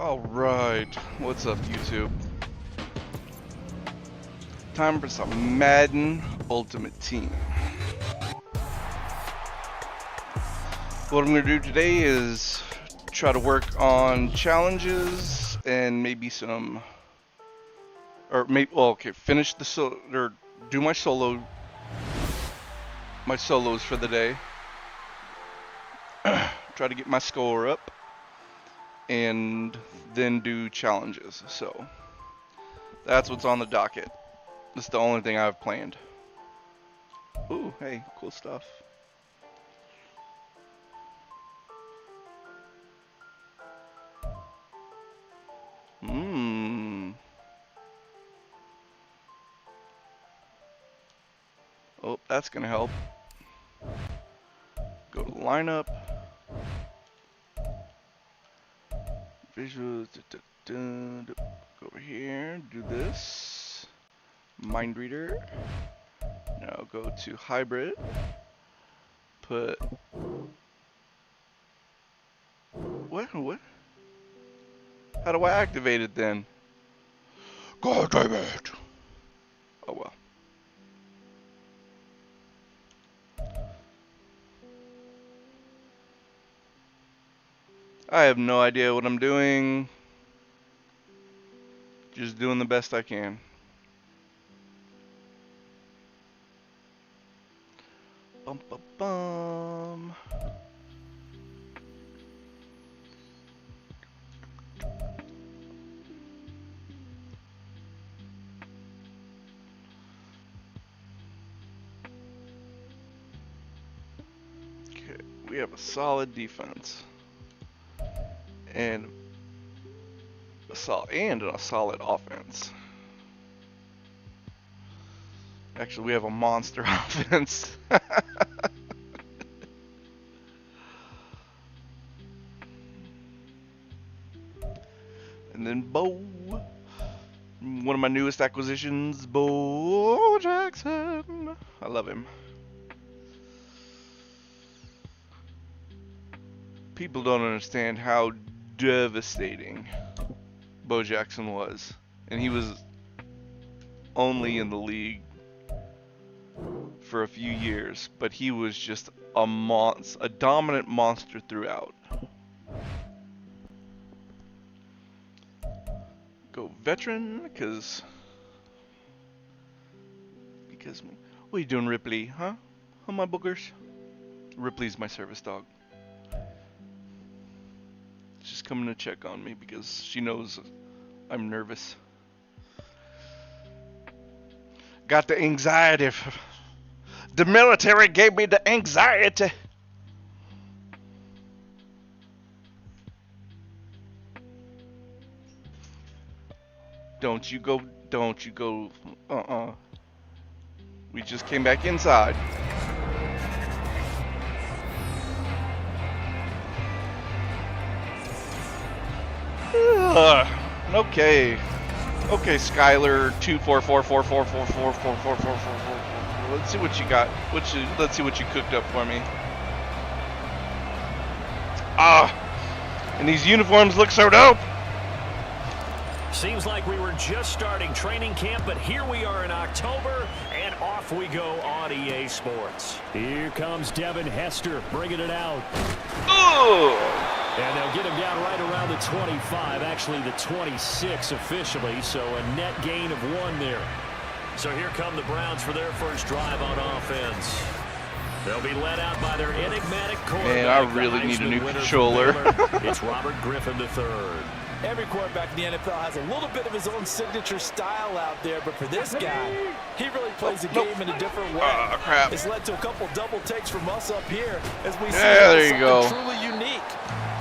Alright, what's up YouTube? Time for some Madden Ultimate Team. What I'm going to do today is try to work on challenges and maybe some, or maybe, well, okay, finish the or do my solos for the day. Try to get my score up and then do challenges. So that's what's on the docket. That's the only thing I've planned. Ooh, hey, cool stuff. Oh, that's gonna help. Go to lineup. Visuals. Go over here. Do this. Mind reader. Now go to hybrid. Put. What? How do I activate it then? God damn it! Oh well. I have no idea what I'm doing. Just doing the best I can. Bum bum bum. Okay, we have a solid defense. And a solid offense. Actually, we have a monster offense. And then Bo, one of my newest acquisitions, Bo Jackson. I love him. People don't understand how devastating Bo Jackson was, and he was only in the league for a few years, but he was just a dominant monster throughout. Go veteran, because what are you doing, Ripley? Huh? Oh, my boogers. Ripley's my service dog. She's coming to check on me because she knows I'm nervous. Got the anxiety. The military gave me the anxiety. Don't you go. We just came back inside. Okay, Skylar 24444444444. Let's see what you got. Let's see what you cooked up for me. And these uniforms look so dope. Seems like we were just starting training camp, but here we are in October, and off we go on EA Sports. Here comes Devin Hester bringing it out. Ooh! And they'll get him down right around the 25, actually the 26 officially, so a net gain of 1 there. So here come the Browns for their first drive on offense. They'll be led out by their enigmatic quarterback. Man, I really need a new controller. It's Robert Griffin III. Every quarterback in the NFL has a little bit of his own signature style out there, but for this guy, he really plays the game in a different way. Crap. It's led to a couple double takes from us up here as we see there you go. Truly unique.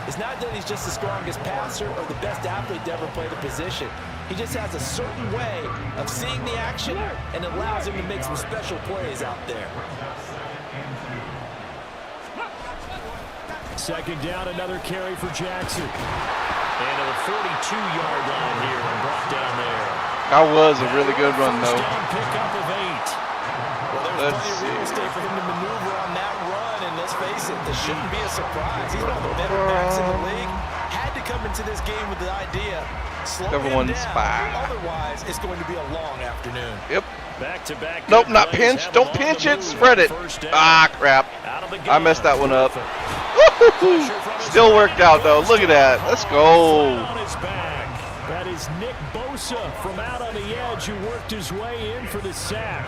It's not that he's just the strongest passer or the best athlete to ever play the position. He just has a certain way of seeing the action and allows him to make some special plays out there. Second down, another carry for Jackson. And to the 42-yard line here and brought down there. That was a really good run, though. Pickup of 8. Well, there's plenty of real estate for him to maneuver on that run, and let's face it, this shouldn't be a surprise. He's one of the better backs in the league. Had to come into this game with the idea, slow Cover him one down. spy. Otherwise, it's going to be a long afternoon. Yep. Back-to-back. Nope, not pinch. Don't pinch it. Spread it. Ah, crap. I messed that one up. Still worked out, though. Look at that. Let's go. That is Nick Bosa from out on the edge who worked his way in for the sack.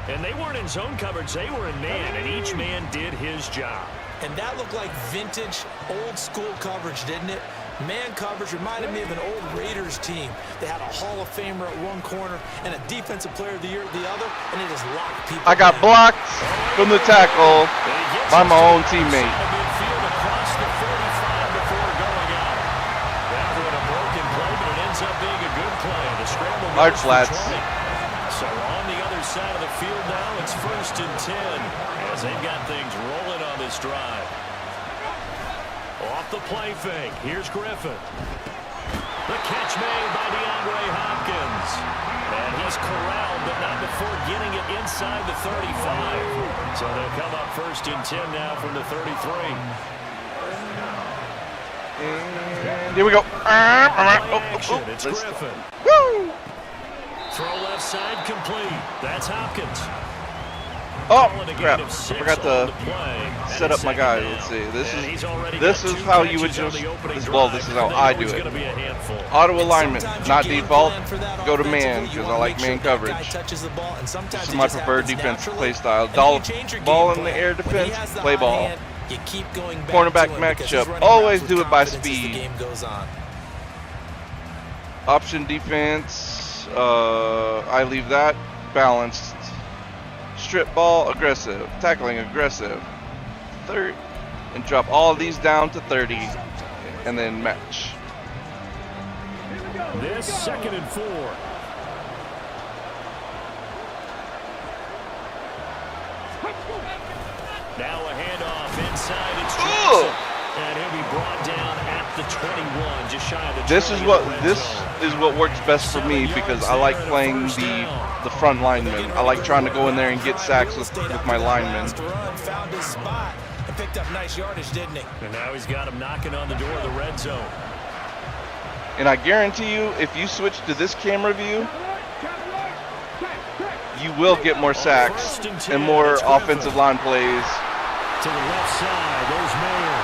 And they weren't in zone coverage. They were in man, and each man did his job. And that looked like vintage, old-school coverage, didn't it? Man coverage reminded me of an old Raiders team. They had a Hall of Famer at one corner and a Defensive Player of the Year at the other, and it just locked people I got down. blocked from the tackle by my own teammate. Large flats. So on the other side of the field now, it's 1st and 10 as they've got things rolling on this drive. Off the play fake, here's Griffin. The catch made by DeAndre Hopkins. And he's corralled, but not before getting it inside the 35. So they'll come up 1st and 10 now from the 33. And here we go. Action, it's Griffin. Woo! Throw left side complete. That's Hopkins. Oh, crap. I forgot to set up my guys. Let's see. This is how you would just, this is how I do it. Auto alignment, not default. Go to man, because I like man coverage. This is my preferred defense play style. Ball in the air defense, play ball. Cornerback matchup, always do it by speed. Option defense, I leave that balanced. Strip ball, aggressive. Tackling, aggressive. Third, and drop all these down to 30, and then match. This 2nd and 4. Now a handoff inside. It's Jackson. And he'll be brought down at the 21, just shy of the 20. This is what works best for me because I like playing the front lineman. I like trying to go in there and get sacks with my linemen. Found his spot and picked up nice yardage, didn't he? And now he's got him knocking on the door of the red zone. And I guarantee you, if you switch to this camera view, you will get more sacks and more offensive line plays. To the left side, there's Mayer.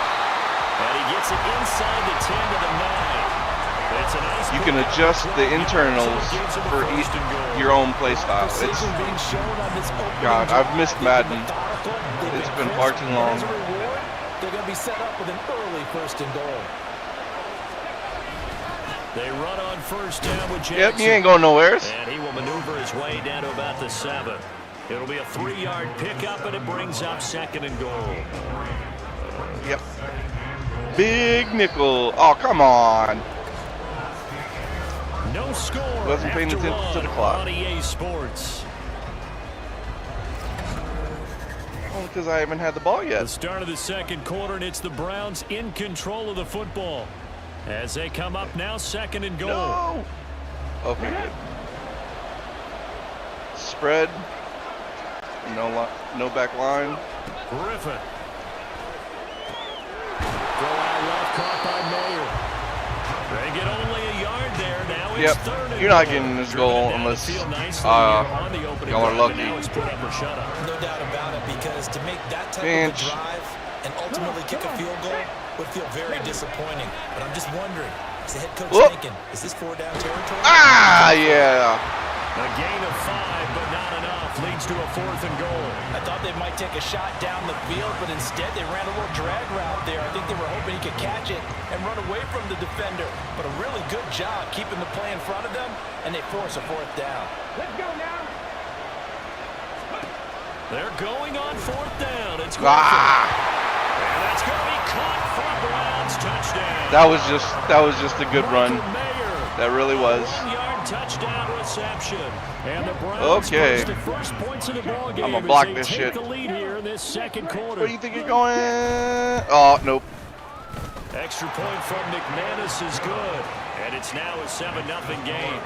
And he gets it inside the 10 to the 9. It's a nice you can adjust the internals for your own play style. It's, God, I've missed Madden. It's been far too long. They're going to be set up with an early 1st and goal. They run on 1st down with Jackson. Yep, he ain't going nowhere. And he will maneuver his way down to about the 7. It'll be a 3-yard pickup, and it brings up 2nd and goal. Yep. Big nickel. Oh, come on. No score. Wasn't paying attention to the clock. On EA Sports. Only because I haven't had the ball yet. The start of the 2nd quarter, and it's the Browns in control of the football. As they come up now, 2nd and goal. No. Okay, good. Spread. No back line. Griffin. Go out left, caught by Mayer. They get only a yard there. Now it's 3rd and You're not goal. getting this goal unless y'all are lucky. No doubt about it, because to make that type of a drive and ultimately kick a field goal would feel very disappointing. But I'm just wondering, is the head coach thinking, is this 4-down territory? Ah, yeah. A gain of 5, but not enough. Leads to a 4th and goal. I thought they might take a shot down the field, but instead they ran a little drag route there. I think they were hoping he could catch it and run away from the defender. But a really good job keeping the play in front of them, and they force a 4th down. Let's go now. They're going on 4th down. It's Griffin. And that's going to be caught for a Browns touchdown. That was just a good run. That really was. 1-yard touchdown reception. And the Browns okay. the first points of the ball game. I'm gonna block this take shit. The lead here in this 2nd quarter. Where do you think you're going? Oh, nope. Extra point from McManus is good. And it's now a 7-0 game.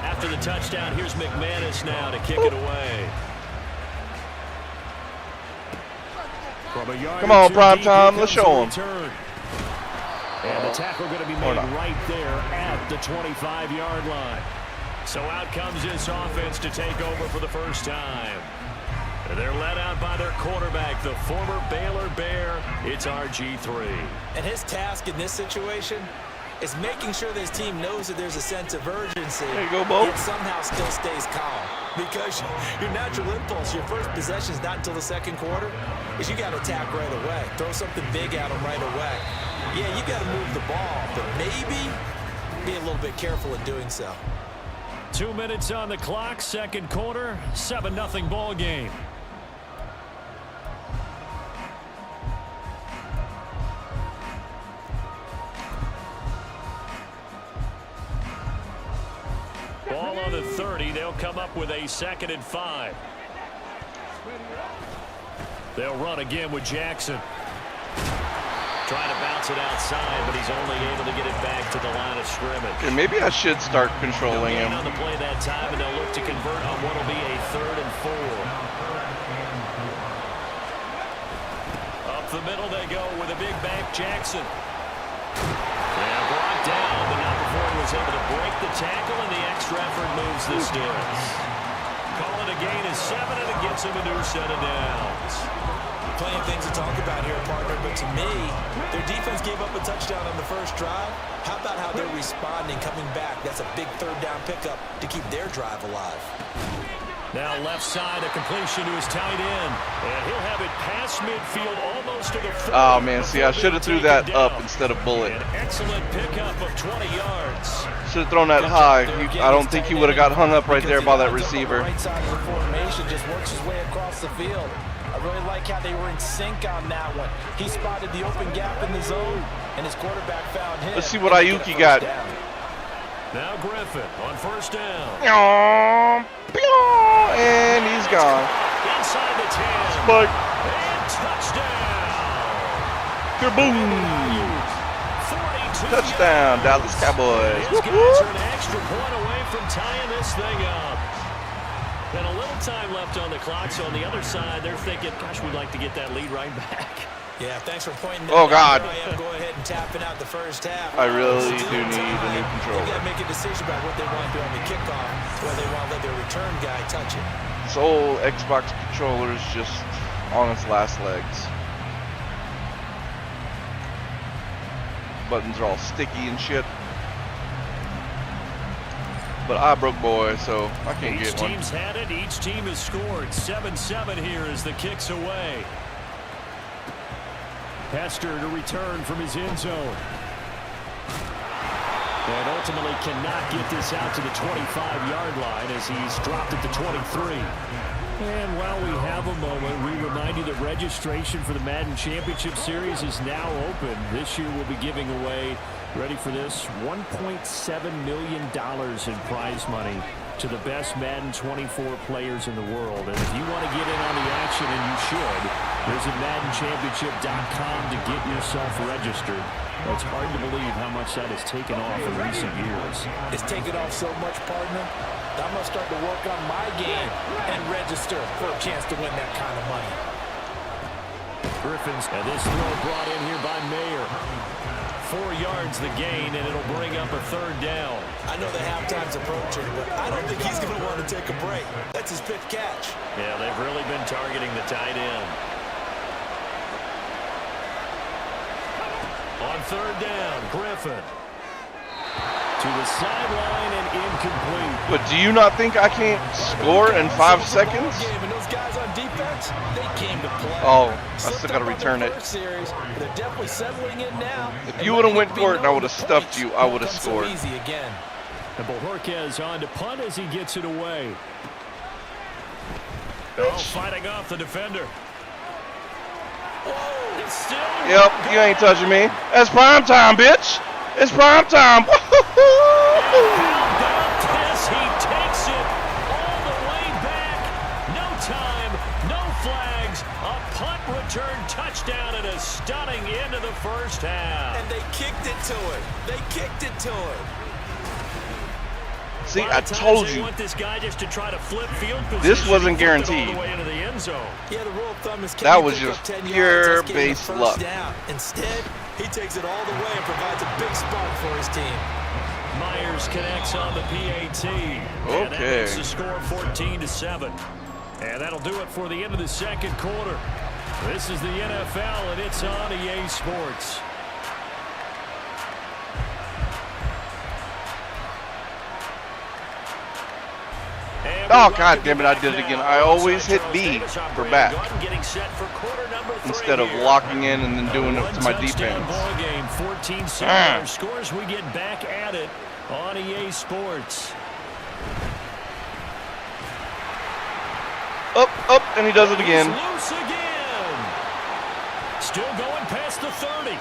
After the touchdown, here's McManus now to kick it away. From a yard Come on, or two prime deep, time. here Let's comes show the 'em. return. And the tackle going to be made right there at the 25-yard line. So out comes this offense to take over for the first time. They're led out by their quarterback, the former Baylor Bear. It's RG3. And his task in this situation is making sure that his team knows that there's a sense of urgency. There you go, Bo. Yet somehow still stays calm. Because your natural impulse, your first possession is not until the second quarter, is you got to attack right away. Throw something big at them right away. Yeah, you got to move the ball, but maybe be a little bit careful in doing so. 2 minutes on the clock, second quarter, 7-0 ball game. Ball on the 30. They'll come up with a 2nd and 5. They'll run again with Jackson. Trying to bounce it outside, but he's only able to get it back to the line of scrimmage. Okay, maybe I should start controlling him. On the play that time, and they'll look to convert on what will be a 3rd and 4. Up the middle they go with a big back Jackson. And brought down, but not before he was able to break the tackle, and the extra effort moves the sticks. Call it a gain of 7, and it gets him a new set of downs. Plenty of things to talk about here, partner, but to me, their defense gave up a touchdown on the first drive. How about how they're responding, coming back? That's a big 3rd down pickup to keep their drive alive. Now left side, a completion to his tight end. And he'll have it past midfield almost to the 40. Oh, man, see, I should have threw that up instead of bullet. An excellent pickup of 20 yards. Should have thrown that high. I don't think he would have got hung up right there by that receiver. Right side of the formation just works his way across the field. I really like how they were in sync on that one. He spotted the open gap in the zone, and his quarterback found him. Let's see what Ayuki got. Now Griffin on 1st down. And he's gone. Inside the 10. Spike. And touchdown. Kaboom. Touchdown, Dallas Cowboys. These guys are an extra point away from tying this thing up. And a little time left on the clock, so on the other side, they're thinking, gosh, we'd like to get that lead right back. Yeah, thanks for pointing that out. Oh, God. Go ahead and tapping out the first half. I really do need a new controller. They got to make a decision about what they want to do on the kickoff, whether they want to let their return guy touch it. This old Xbox controller is just on its last legs. Buttons are all sticky and shit. But I broke boy, so I can't get one. Each team's had it. Each team has scored. 7-7 here as the kick's away. Hester to return from his end zone. And ultimately cannot get this out to the 25-yard line as he's dropped at the 23. And while we have a moment, we remind you that registration for the Madden Championship Series is now open. This year we'll be giving away, ready for this, $1.7 million in prize money to the best Madden 24 players in the world. And if you want to get in on the action, and you should, visit MaddenChampionship.com to get yourself registered. It's hard to believe how much that has taken off in recent years. It's taken off so much, partner. I'm going to start to work on my game and register for a chance to win that kind of money. Griffins, and this throw brought in here by Mayer. 4 yards the gain, and it'll bring up a 3rd down. I know the halftime's approaching, but I don't think he's going to want to take a break. That's his pitch catch. Yeah, they've really been targeting the tight end. On 3rd down, Griffin. To the sideline and incomplete. But do you not think I can't score in 5 seconds? And those guys on defense, they came to play. Oh, I still got to return it. Series, they're definitely settling in now. If you would have went for it and I would have stuffed you, I would have scored. So easy again. And Bojorquez on to punt as he gets it away. Fighting off the defender. Whoa, it's still. Yep, you ain't touching me. It's prime time, bitch. It's prime time. How about this? He takes it all the way back. No time, no flags. A punt return touchdown and a stunning end of the first half. And they kicked it to him. They kicked it to him. See, I told you. This wasn't guaranteed. That was just pure base luck. Instead, he takes it all the way and provides a big spark for his team. Myers connects on the PAT. And that makes the score 14-7. And that'll do it for the end of the second quarter. This is the NFL, and it's on EA Sports. Oh, God damn it, I did it again. I always hit B for back instead of locking in and then doing it to my defense. 14-7 scores. We get back at it on EA Sports. Up, and he does it again. Loose again. Still going past the 30. And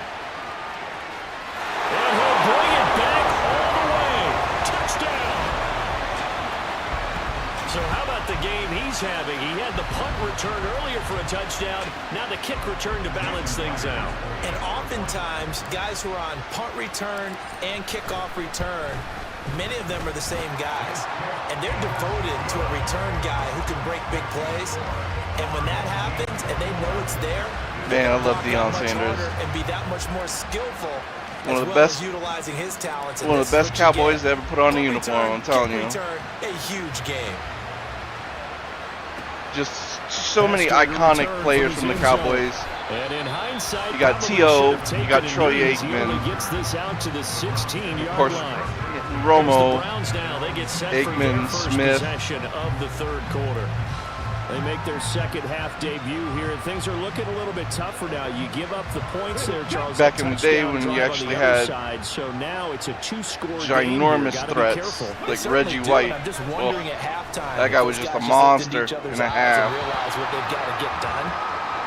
he'll bring it back all the way. Touchdown. So how about the game he's having? He had the punt return earlier for a touchdown. Now the kick return to balance things out. And oftentimes, guys who are on punt return and kickoff return, many of them are the same guys. And they're devoted to a return guy who can break big plays. And when that happens and they know it's there, man, I love Deion Sanders. And be that much more skillful. One of the best, utilizing his talents. one of the best Cowboys to ever put on a uniform, I'm telling you. A huge game. Just so many iconic players from the Cowboys. And in hindsight, you got T.O., you got Troy Aikman, gets this out to the 16-yard of course, line. Romo, Aikman, Smith. Of the third quarter. They make their second half debut here, and things are looking a little bit tougher now. You give up the points there, Charles. Back in the day when you actually had so now it's a two-score ginormous threats like Reggie White. Oh, that guy was just a monster and a half.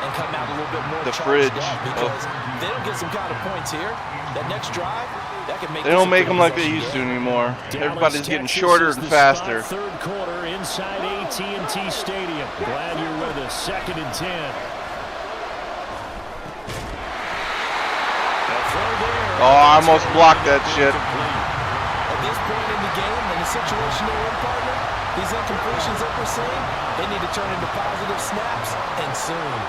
And come out a little bit more the fridge. Because they don't get some kind of points here. That next drive, that can make. They don't make them like they used to anymore. Everybody's getting shorter and faster. Third quarter inside AT&T Stadium. Glad you're with us. 2nd and 10. Oh, I almost blocked that shit. At this point in the game, in the situation they're in, partner, these incompletions that we're seeing, they need to turn into positive snaps, and soon.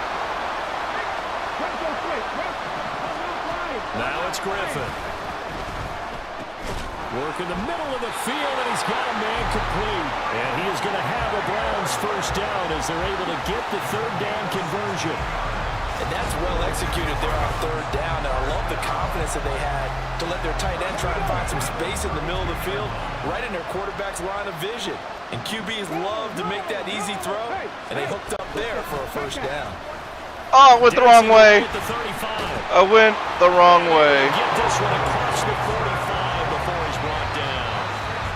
Now it's Griffin. Work in the middle of the field, and he's got a man complete. And he is going to have a Browns first down as they're able to get the third down conversion. And that's well executed there on third down. And I love the confidence that they had to let their tight end try and find some space in the middle of the field, right in their quarterback's line of vision. And QBs love to make that easy throw, and they hooked up there for a first down. Oh, I went the wrong way. I went the wrong way. Get this one across the 45 before he's brought down.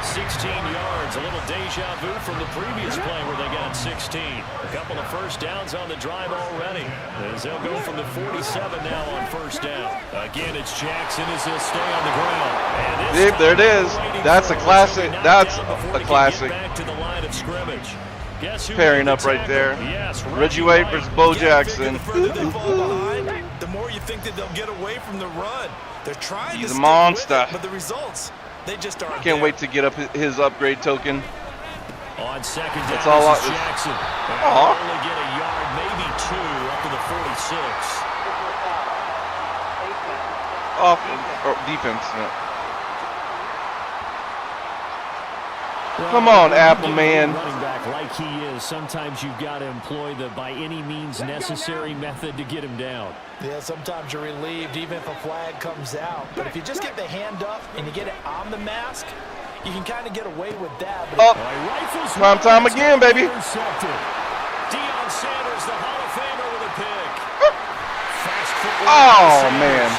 16 yards, a little deja vu from the previous play where they got 16. A couple of first downs on the drive already, as they'll go from the 47 now on first down. Again, it's Jackson as he'll stay on the ground. Yep, there it is. That's a classic. That's a classic. Back to the line of scrimmage. Pairing up right there. Yes, Reggie White versus Bo Jackson. The further they fall behind, the more you think that they'll get away from the run. They're trying He's to a monster. With it, but the results, they just aren't. Can't wait to get up his upgrade token. On second down, that's all Jackson. Only get a yard, maybe 2, up to the 46. Off defense. No. Come on, Apple man. Running back like he is, sometimes you've got to employ the by any means necessary method to get him down. Yeah, sometimes you're relieved even if a flag comes out. But if you just get the hand up and you get it on the mask, you can kind of get away with that. But prime time again, baby. Deion Sanders, the Hall of Famer, with a pick. Oh, man.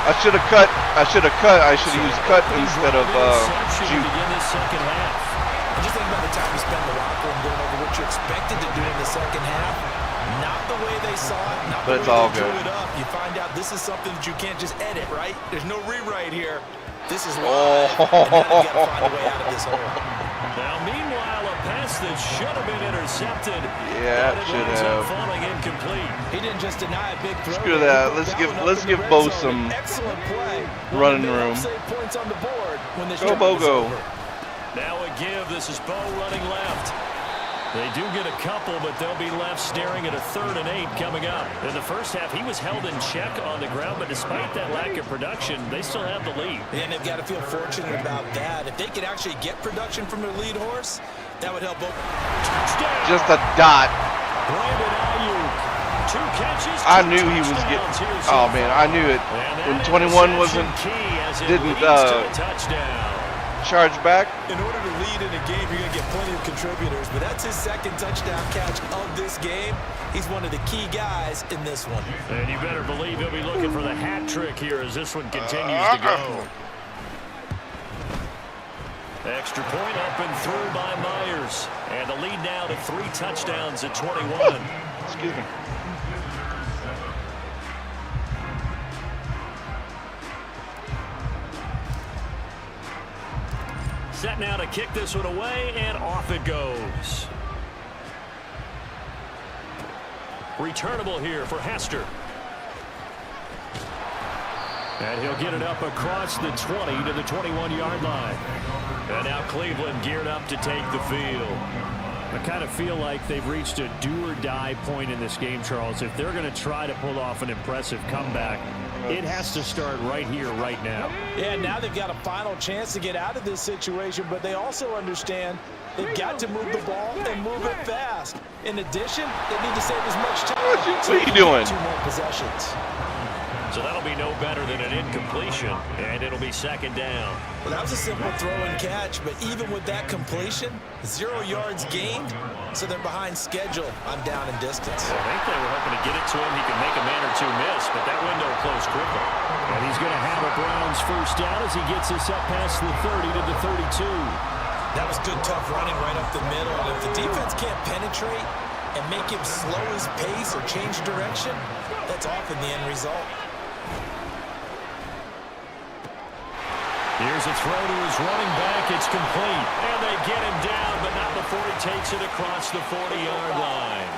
I should have cut. I should have used cut instead of shoot. I just think about the time you spend in the locker room going over what you expected to do in the second half. Not the way they saw it, not the way they drew it up. You find out this is something that you can't just edit, right? There's no rewrite here. This is live, and now you got to find a way out of this hole. Now, meanwhile, a pass that should have been intercepted. Yeah, it should have. Falling incomplete. He didn't just deny a big throw. Screw that. Let's give Bo some excellent play. running room. Points on the board when this go Bo go. Now a give. This is Bo running left. They do get a couple, but they'll be left staring at a 3rd and 8 coming up. In the first half, he was held in check on the ground, but despite that lack of production, they still have the lead. And they've got to feel fortunate about that. If they could actually get production from their lead horse, that would help both. Touchdown! Just a dot. Brandon Ayuk. 2 catches. I knew he was getting. Oh man, I knew it. When 21 didn't charge back. In order to lead in a game, you're going to get plenty of contributors, but that's his 2nd touchdown catch of this game. He's one of the key guys in this one. And you better believe he'll be looking for the hat trick here as this one continues to go. Extra point up and through by Myers. And the lead now to 3 touchdowns at 21. Excuse me. Set now to kick this one away, and off it goes. Returnable here for Hester. And he'll get it up across the 20 to the 21-yard line. And now Cleveland geared up to take the field. I kind of feel like they've reached a do-or-die point in this game, Charles. If they're going to try to pull off an impressive comeback, it has to start right here, right now. Yeah, now they've got a final chance to get out of this situation, but they also understand they've got to move the ball and move it fast. In addition, they need to save as much time. What are you doing? 2 more possessions. So that'll be no better than an incompletion, and it'll be 2nd down. Well, that was a simple throw and catch, but even with that completion, 0 yards gained, so they're behind schedule on down and distance. I think they were hoping to get it to him. He could make a man or 2 miss, but that window closed quickly. And he's going to have a Browns 1st down as he gets us up past the 30 to the 32. That was good, tough running right up the middle. And if the defense can't penetrate and make him slow his pace or change direction, that's often the end result. Here's a throw to his running back. It's complete. And they get him down, but not before he takes it across the 40-yard line.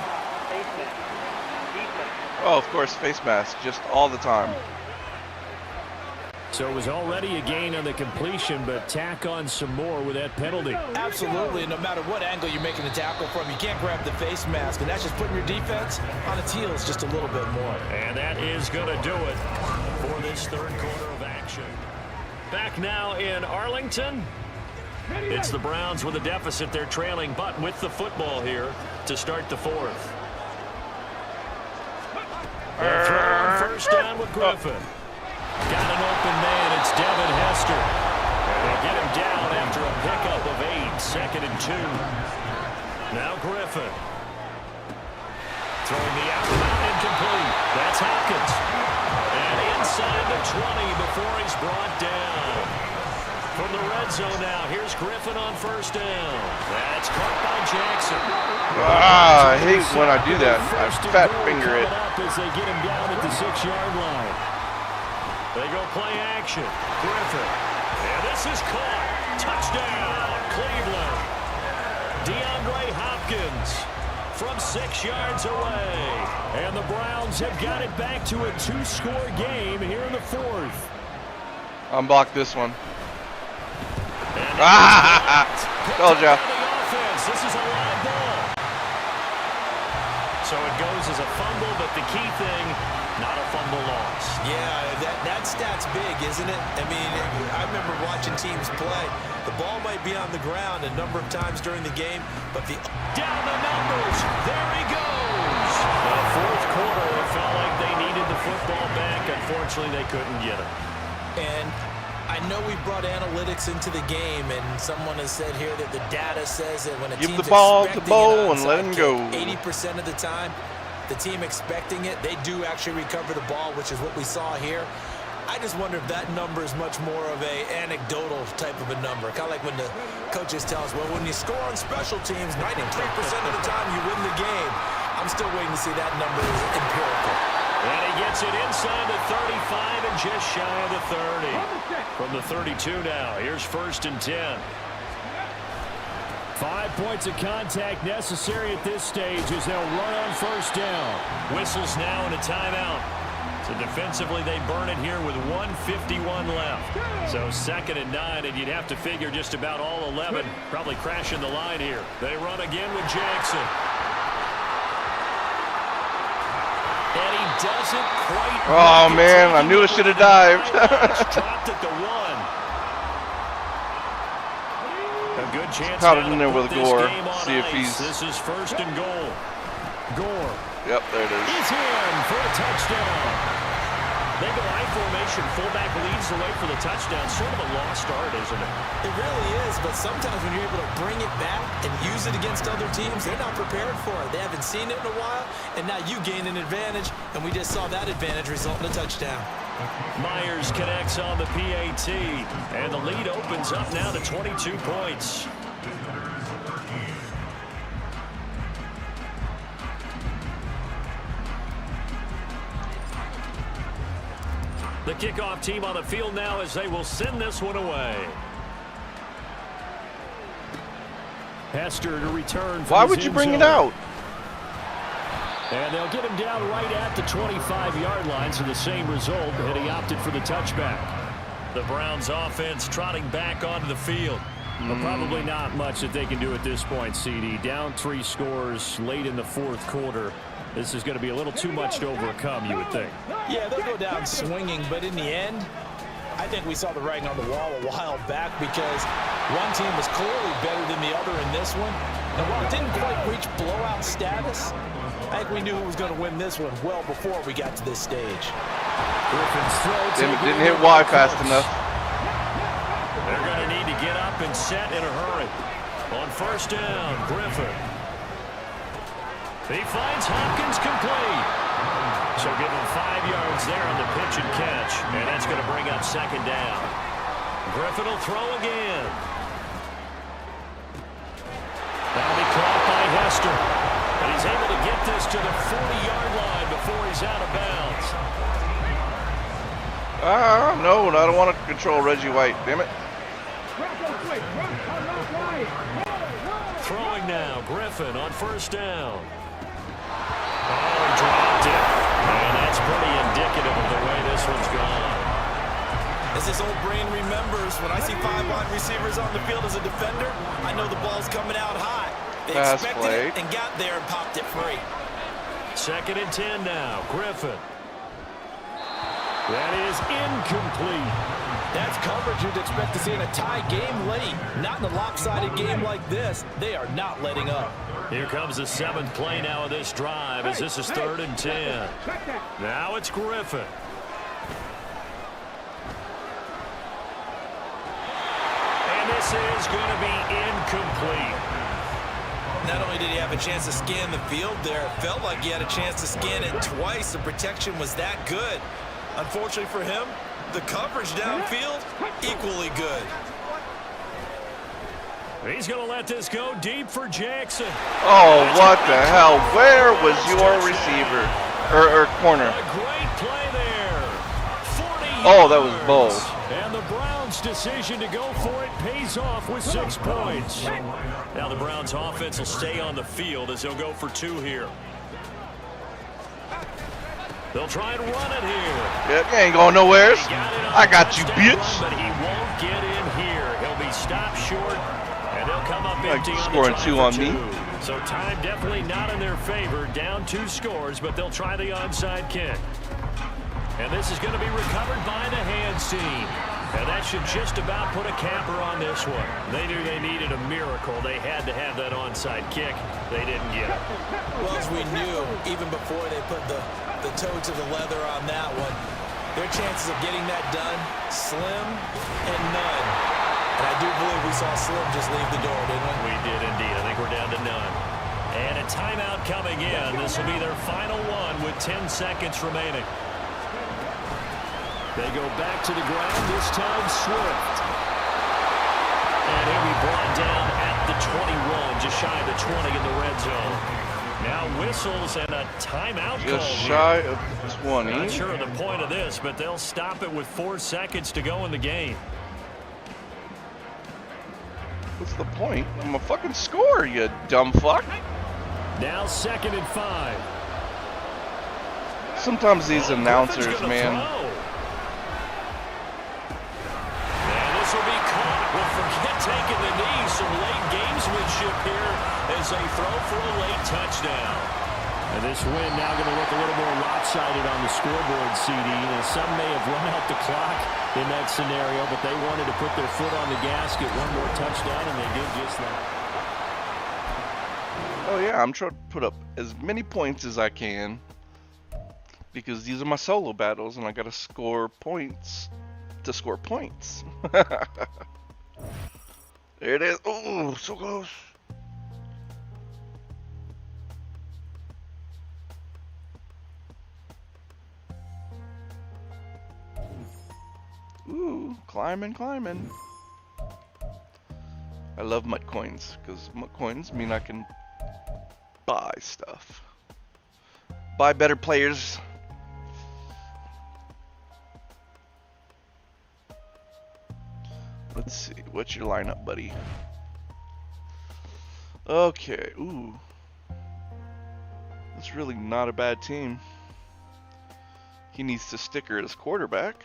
Oh, of course, face mask, just all the time. So it was already a gain on the completion, but tack on some more with that penalty. Absolutely, and no matter what angle you're making the tackle from, you can't grab the face mask, and that's just putting your defense on its heels just a little bit more. And that is going to do it for this 3rd quarter of action. Back now in Arlington. It's the Browns with a deficit. They're trailing, but with the football here to start the 4th. A throw on 1st down with Griffin. Got an open man. It's Devin Hester. And they get him down after a pickup of 8. 2nd and 2. Now Griffin. Throwing the out route incomplete. That's Hopkins. And inside the 20 before he's brought down. From the red zone now, here's Griffin on 1st down. That's caught by Jackson. I hate when I do that. I fat finger it. As they get him down at the 6-yard line. They go play action. Griffin. And this is caught. Touchdown, Cleveland. DeAndre Hopkins from 6 yards away. And the Browns have got it back to a 2-score game here in the 4th. Unblock this one. Told ya. This is a live ball. So it goes as a fumble, but the key thing, not a fumble loss. Yeah, that stat's big, isn't it? I mean, I remember watching teams play. The ball might be on the ground a number of times during the game, but the... Down the numbers. There he goes. The 4th quarter, it felt like they needed the football back. Unfortunately, they couldn't get it. And I know we brought analytics into the game, and someone has said here that the data says that when a Give team's the ball to expecting Bo an and let him onside go. kick, 80% of the time, the team expecting it, they do actually recover the ball, which is what we saw here. I just wonder if that number is much more of a anecdotal type of a number. Kind of like when the coaches tell us, well, when you score on special teams, 93% of the time you win the game. I'm still waiting to see that number is empirical. And he gets it inside the 35 and just shy of the 30. From the 32 now, here's 1st and 10. 5 points of contact necessary at this stage as they'll run on 1st down. Whistles now and a timeout. So defensively, they burn it here with 1:51 left. So 2nd and 9, and you'd have to figure just about all 11 probably crashing the line here. They run again with Jackson. And he doesn't quite. Oh, man, I knew it should have dived. Dropped at the 1. A good chance Caught now it in to there put with this Gore. game on See if ice. he's. This is 1st and goal. Gore. Yep, there it is. He's in for a touchdown. They go I formation. Fullback leads the way for the touchdown. Sort of a lost art, isn't it? It really is, but sometimes when you're able to bring it back and use it against other teams, they're not prepared for it. They haven't seen it in a while, and now you gain an advantage, and we just saw that advantage result in a touchdown. Myers connects on the PAT, and the lead opens up now to 22 points. The kickoff team on the field now as they will send this one away. Hester to return. Why would you bring it out? And they'll get him down right at the 25-yard line, so the same result, and he opted for the touchback. The Browns offense trotting back onto the field. But probably not much that they can do at this point, CD. Down 3 scores late in the 4th quarter. This is going to be a little too much to overcome, you would think. Yeah, they'll go down swinging, but in the end, I think we saw the writing on the wall a while back because one team was clearly better than the other in this one. And while it didn't quite reach blowout status, I think we knew who was going to win this one well before we got to this stage. Griffin's throw Didn't hit Y fast enough. They're going to need to get up and set in a hurry. On 1st down, Griffin. He finds Hopkins complete. So give him 5 yards there on the pitch and catch. And that's going to bring up 2nd down. Griffin will throw again. That'll be caught by Hester. And he's able to get this to the 40-yard line before he's out of bounds. No, I don't want to control Reggie White. Damn it. Throwing now, Griffin on 1st down. Oh, he dropped it. And that's pretty indicative of the way this one's gone. As this old brain remembers, when I see 5 wide receivers on the field as a defender, I know the ball's coming out high. They Pass expected play. it and got there and popped it free. 2nd and 10 now, Griffin. That is incomplete. That's coverage you'd expect to see in a tie game late. Not in a lopsided game like this. They are not letting up. Here comes the 7th play now of this drive as this is 3rd and 10. Now it's Griffin. And this is going to be incomplete. Not only did he have a chance to scan the field there, it felt like he had a chance to scan it twice. The protection was that good. Unfortunately for him, the coverage downfield, equally good. He's going to let this go deep for Jackson. Oh, what the hell? Where was your receiver? Or corner? A great play there. 40 Oh, that was yards. bold. And the Browns' decision to go for it pays off with 6 points. Now the Browns' offense will stay on the field as they'll go for 2 here. They'll try and run it here. Yep, you ain't going nowhere. I got you, bitch. But he won't get in here. He'll be stopped short, and they'll come up empty on the scoring try 2 for on 2. me. So time definitely not in their favor. Down 2 scores, but they'll try the onside kick. And this is going to be recovered by the hands team. And that should just about put a capper on this one. They knew they needed a miracle. They had to have that onside kick. They didn't get it. Well, as we knew, even before they put the toe to the leather on that one, their chances of getting that done, slim and none. And I do believe we saw Slim just leave the door, didn't we? We did indeed. I think we're down to none. And a timeout coming in. This will be their final one with 10 seconds remaining. They go back to the ground, this time Swift. And he'll be brought down at the 21, just shy of the 20 in the red zone. Now whistles and a timeout call. Just shy of 20. Not sure of the point of this, but they'll stop it with 4 seconds to go in the game. What's the point? I'm a fucking score, you dumb fuck. Now 2nd and 5. Sometimes these announcers, man. And this will be caught. Well, forget taking the knee. Some late gamesmanship here as they throw for a late touchdown. And this win now going to look a little more lopsided on the scoreboard, CD. And some may have run out the clock in that scenario, but they wanted to put their foot on the gas, get one more touchdown, and they did just that. Oh yeah, I'm trying to put up as many points as I can because these are my solo battles and I gotta score points to score points. There it is. Oh, so close. Ooh, climbing. I love MUT coins because MUT coins mean I can buy stuff. Buy better players. Let's see. What's your lineup, buddy? Okay. Ooh. That's really not a bad team. He needs to sticker at his quarterback.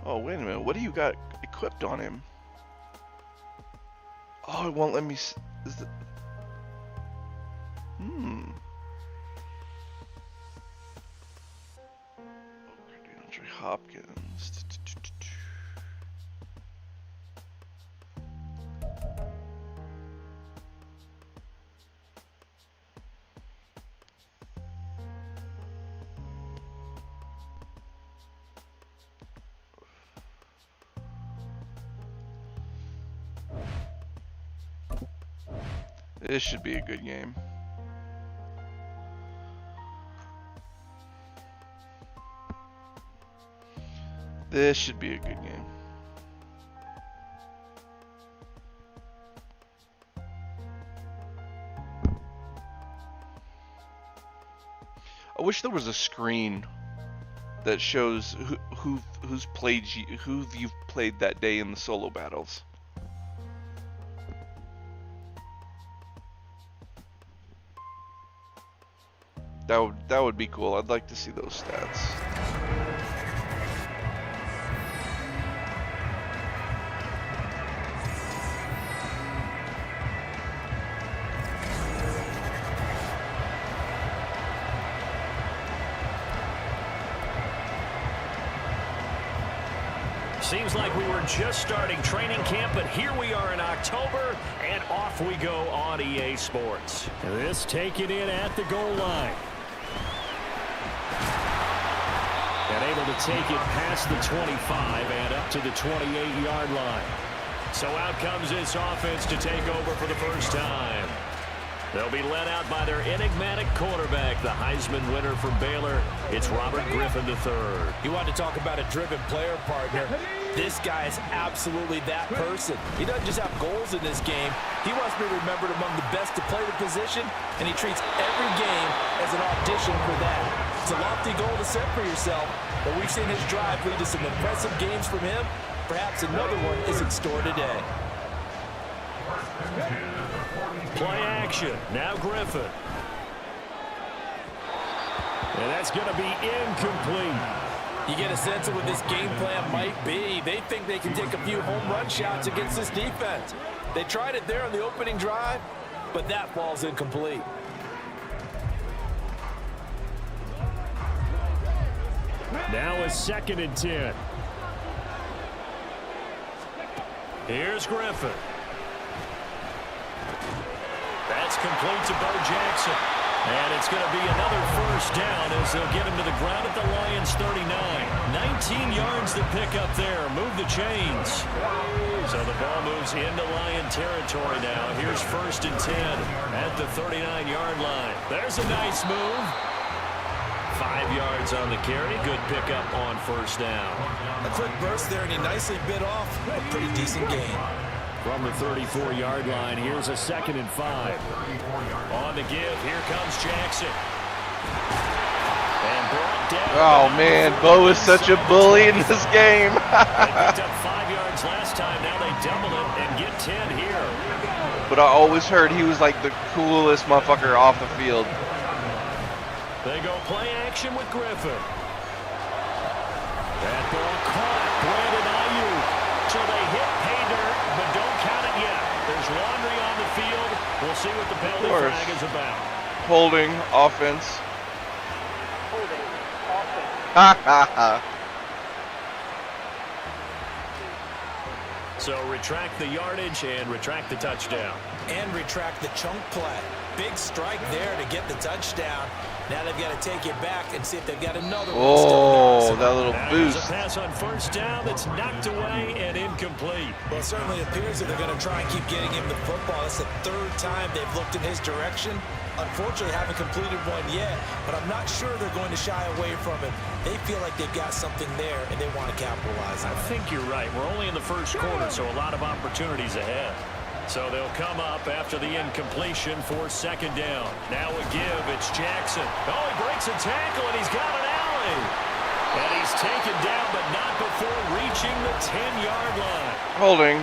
Oh, wait a minute. What do you got equipped on him? Oh, it won't let me... Is it... DeAndre Hopkins. This should be a good game. This should be a good game. I wish there was a screen that shows who's played who you've played that day in the solo battles. That would be cool. I'd like to see those stats. Seems like we were just starting training camp, but here we are in October, and off we go on EA Sports. This taken in at the goal line. And able to take it past the 25 and up to the 28-yard line. So out comes this offense to take over for the first time. They'll be led out by their enigmatic quarterback, the Heisman winner from Baylor. It's Robert Griffin III. You want to talk about a driven player, partner. This guy is absolutely that person. He doesn't just have goals in this game. He wants to be remembered among the best to play the position, and he treats every game as an audition for that. It's a lofty goal to set for yourself, but we've seen his drive lead to some impressive games from him. Perhaps another one is in store today. Play action. Now Griffin. And that's going to be incomplete. You get a sense of what this game plan might be. They think they can take a few home run shots against this defense. They tried it there on the opening drive, but that ball's incomplete. Now a 2nd and 10. Here's Griffin. That's complete to Bo Jackson. And it's going to be another first down as they'll get him to the ground at the Lions 39. 19 yards to pick up there. Move the chains. So the ball moves into Lion territory now. Here's 1st and 10 at the 39-yard line. There's a nice move. 5 yards on the carry. Good pickup on first down. A quick burst there, and he nicely bit off a pretty decent gain. From the 34-yard line, here's a 2nd and 5. On the give, here comes Jackson. And brought down. Oh man, Bo is such a bully in this game. They picked up 5 yards last time. Now they double it and get 10 here. But I always heard he was like the coolest motherfucker off the field. They go play action with Griffin. That ball caught. Brandon Ayuk. So they hit pay dirt, but don't count it yet. There's laundry on the field. We'll see what the penalty flag is about. Holding offense. Ha ha ha. So retract the yardage and retract the touchdown. And retract the chunk play. Big strike there to get the touchdown. Now they've got to take it back and see if they've got another one. Oh, that little There's boost. a pass on first down that's knocked away and incomplete. Well, it certainly appears that they're going to try and keep getting him the football. That's the third time they've looked in his direction. Unfortunately, haven't completed one yet, but I'm not sure they're going to shy away from it. They feel like they've got something there, and they want to capitalize on it. I think you're right. We're only in the first quarter, so a lot of opportunities ahead. So they'll come up after the incompletion for second down. Now a give. It's Jackson. Oh, he breaks a tackle, and he's got an alley. And he's taken down, but not before reaching the 10-yard line. Holding.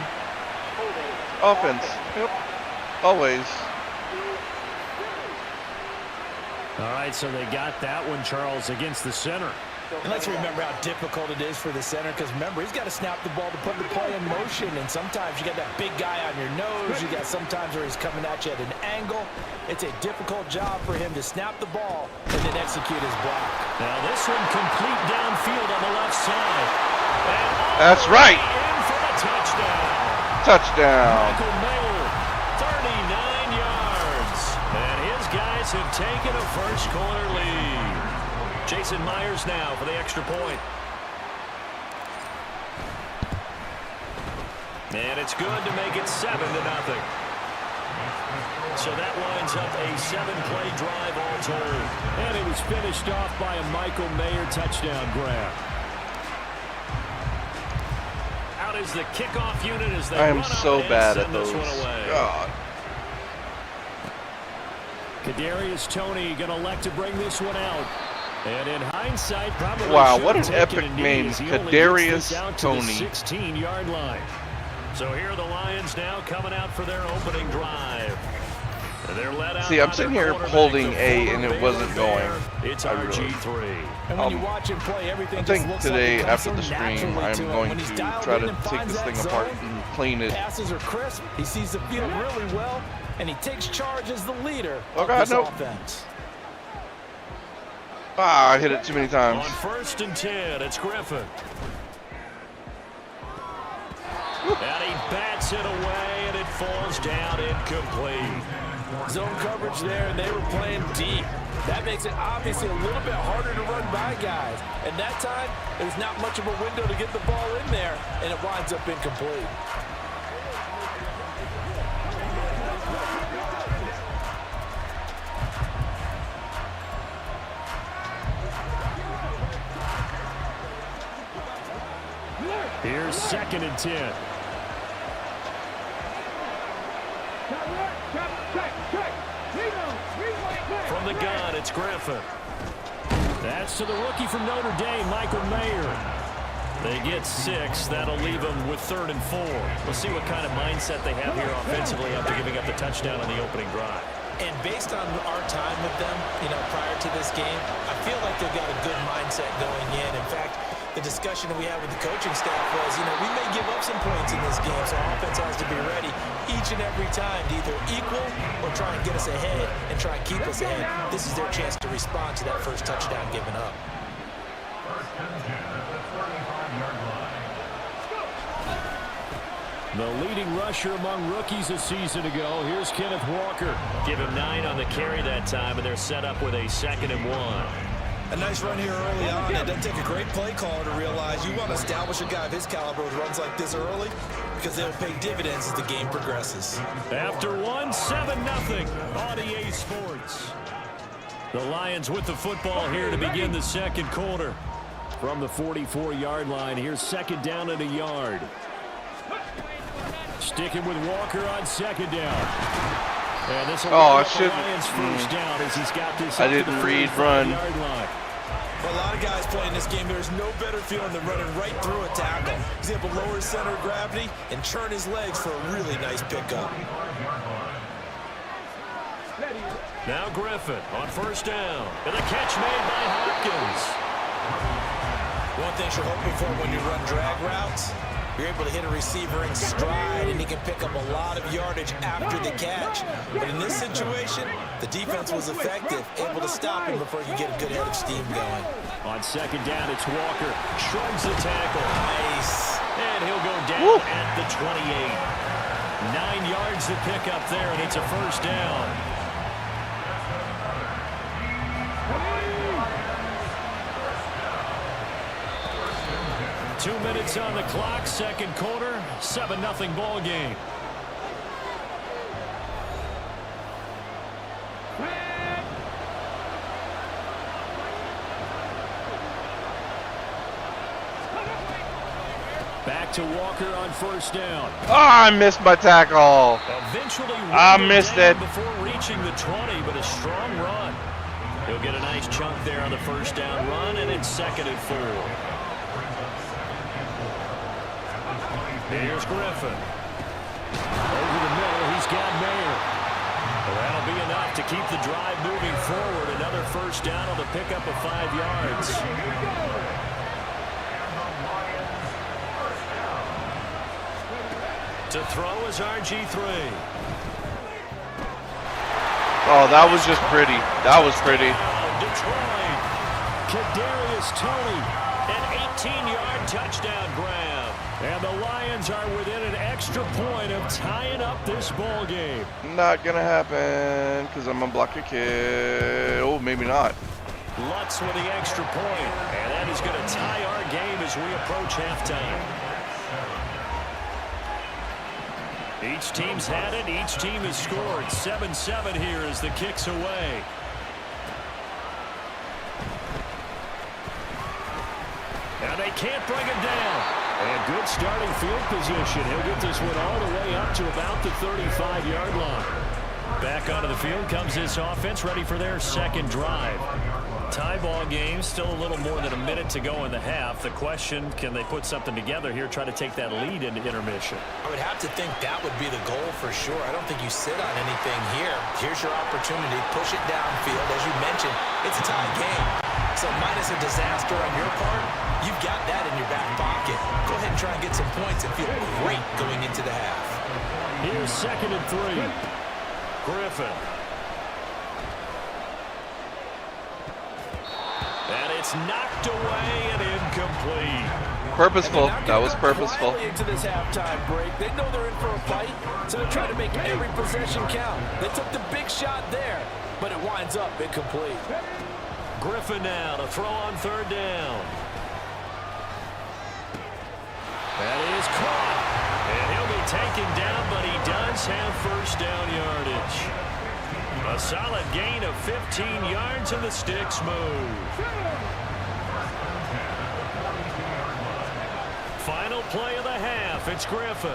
Offense. Yep. Always. All right, so they got that one, Charles, against the center. And let's remember how difficult it is for the center, because remember, he's got to snap the ball to put the play in motion, and sometimes you got that big guy on your nose. You got sometimes where he's coming at you at an angle. It's a difficult job for him to snap the ball and then execute his block. Now this one complete downfield on the left side. That's right. In for the touchdown. Touchdown. Michael Mayer, 39 yards. And his guys have taken a first quarter lead. Jason Myers now for the extra point. And it's good to make it 7-0. So that winds up a 7-play drive all told. And it was finished off by a Michael Mayer touchdown grab. Out is the kickoff unit as they I am run up so and bad send at this those. one away. God. Kadarius Toney going to elect to bring this one out. And in hindsight, probably Wow, should what have an taken epic a knee name, as he only gets this Kadarius out to the Toney. 16-yard line. So here are the Lions now coming out for their opening drive. They're led out. See, I'm sitting here holding A and it wasn't going. It's I really- RG3. And when you watch him play, everything I just think looks today, like it comes after the so stream, naturally I'm to him. going When he's to dialed try in to and take finds this that thing apart zone, and clean it. passes are crisp. He sees the field really well, and he takes charge as the leader of God, this nope. offense. Ah, I hit it too many On times. 1st and 10, it's Griffin. And he bats it away, and it falls down incomplete. Zone coverage there, and they were playing deep. That makes it obviously a little bit harder to run by guys. And that time, there's not much of a window to get the ball in there, and it winds up incomplete. Here's 2nd and 10. From the gun, it's Griffin. That's to the rookie from Notre Dame, Michael Mayer. They get 6. That'll leave them with 3rd and 4. We'll see what kind of mindset they have here offensively after giving up the touchdown on the opening drive. And based on our time with them, prior to this game, I feel like they've got a good mindset going in. In fact, the discussion that we had with the coaching staff was, we may give up some points in this game, so our offense has to be ready each and every time to either equal or try and get us ahead and try and keep us ahead. This is their chance to respond to that first touchdown given up. The leading rusher among rookies a season ago. Here's Kenneth Walker. Give him 9 on the carry that time, and they're set up with a 2nd and 1. A nice run here early on. It doesn't take a great play caller to realize you want to establish a guy of his caliber who runs like this early because they'll pay dividends as the game progresses. After 1, 7-0 on EA Sports. The Lions with the football here to begin the second quarter. From the 44-yard line, here's 2nd down and a yard. Sticking with Walker on 2nd down. And this will Oh, I be should. Lions first down as he's got this I up to didn't the read 45-yard run. For line. a lot of of guys playing this game, there's no better feeling than running right through a tackle. He's able to lower his center of gravity and churn his legs for a really nice pickup. Now Griffin on first down. And the catch made by Hopkins. One thing you're hoping for when you run drag routes, you're able to hit a receiver in stride, and he can pick up a lot of yardage after the catch. But in this situation, the defense was effective, able to stop him before you get a good head of steam going. On second down, it's Walker. Shrugs the tackle. Nice. And he'll go down at the 28. 9 yards to pick up there, and it's a first down. 2 minutes on the clock, second quarter, 7-0 ball game. Back to Walker on first down. Oh, I missed my tackle. Eventually, I missed it before reaching the 20, but a strong run. He'll get a nice chunk there on the first down run, and it's 2nd and 4. Here's Griffin. Over the middle, he's got Mayer. Well, that'll be enough to keep the drive moving forward. Another first down on the pickup of 5 yards. To throw is RG3. Oh, that was just pretty. That was pretty. Detroit. Kadarius Toney, an 18-yard touchdown grab. And the Lions are within an extra point of tying up this ball game. Not gonna happen because I'm gonna block your kid. Oh, maybe not. Lutz with the extra point, and that is going to tie our game as we approach halftime. Each team's had it. Each team has scored. 7-7 here as the kick's away. Now they can't bring him down. And good starting field position. He'll get this one all the way up to about the 35-yard line. Back onto the field comes this offense, ready for their second drive. Tie ball game, still a little more than a minute to go in the half. The question, can they put something together here, try to take that lead into intermission? I would have to think that would be the goal for sure. I don't think you sit on anything here. Here's your opportunity. Push it downfield. As you mentioned, it's a tie game. So minus a disaster on your part, you've got that in your back pocket. Go ahead and try and get some points and feel great going into the half. Here's 2nd and 3. Griffin. And it's knocked away and incomplete. Purposeful. That was purposeful. Into this halftime break, they know they're in for a fight, so they're trying to make every possession count. They took the big shot there, but it winds up incomplete. Griffin now to throw on 3rd down. That is caught. And he'll be taken down, but he does have first down yardage. A solid gain of 15 yards, and the sticks move. Final play of the half. It's Griffin.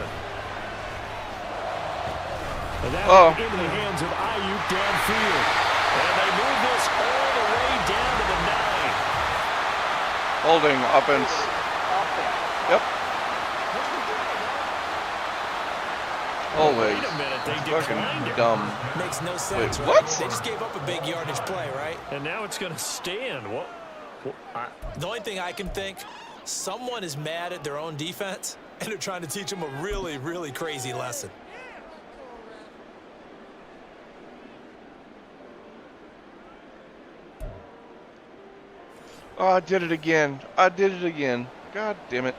And that into the hands of Ayuk downfield. And they move this all the way down to the 9. Holding offense. Yep. Always. Wait a minute, they Fucking declined it. dumb. Makes no sense, Wait, right? what? They just gave up a big yardage play, right? And now it's going to stand. The only thing I can think, someone is mad at their own defense, and they're trying to teach them a really, really crazy lesson. Oh, I did it again. I did it again. God damn it.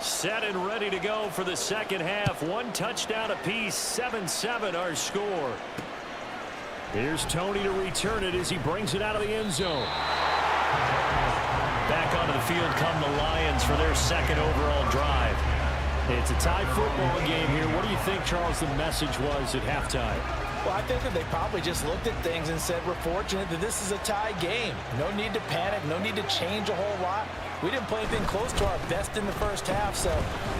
Set and ready to go for the second half. 1 touchdown apiece. 7-7 our score. Here's Toney to return it as he brings it out of the end zone. Back onto the field come the Lions for their second overall drive. It's a tie football game here. What do you think, Charles, the message was at halftime? Well, I think that they probably just looked at things and said, we're fortunate that this is a tie game. No need to panic, no need to change a whole lot. We didn't play anything close to our best in the first half, so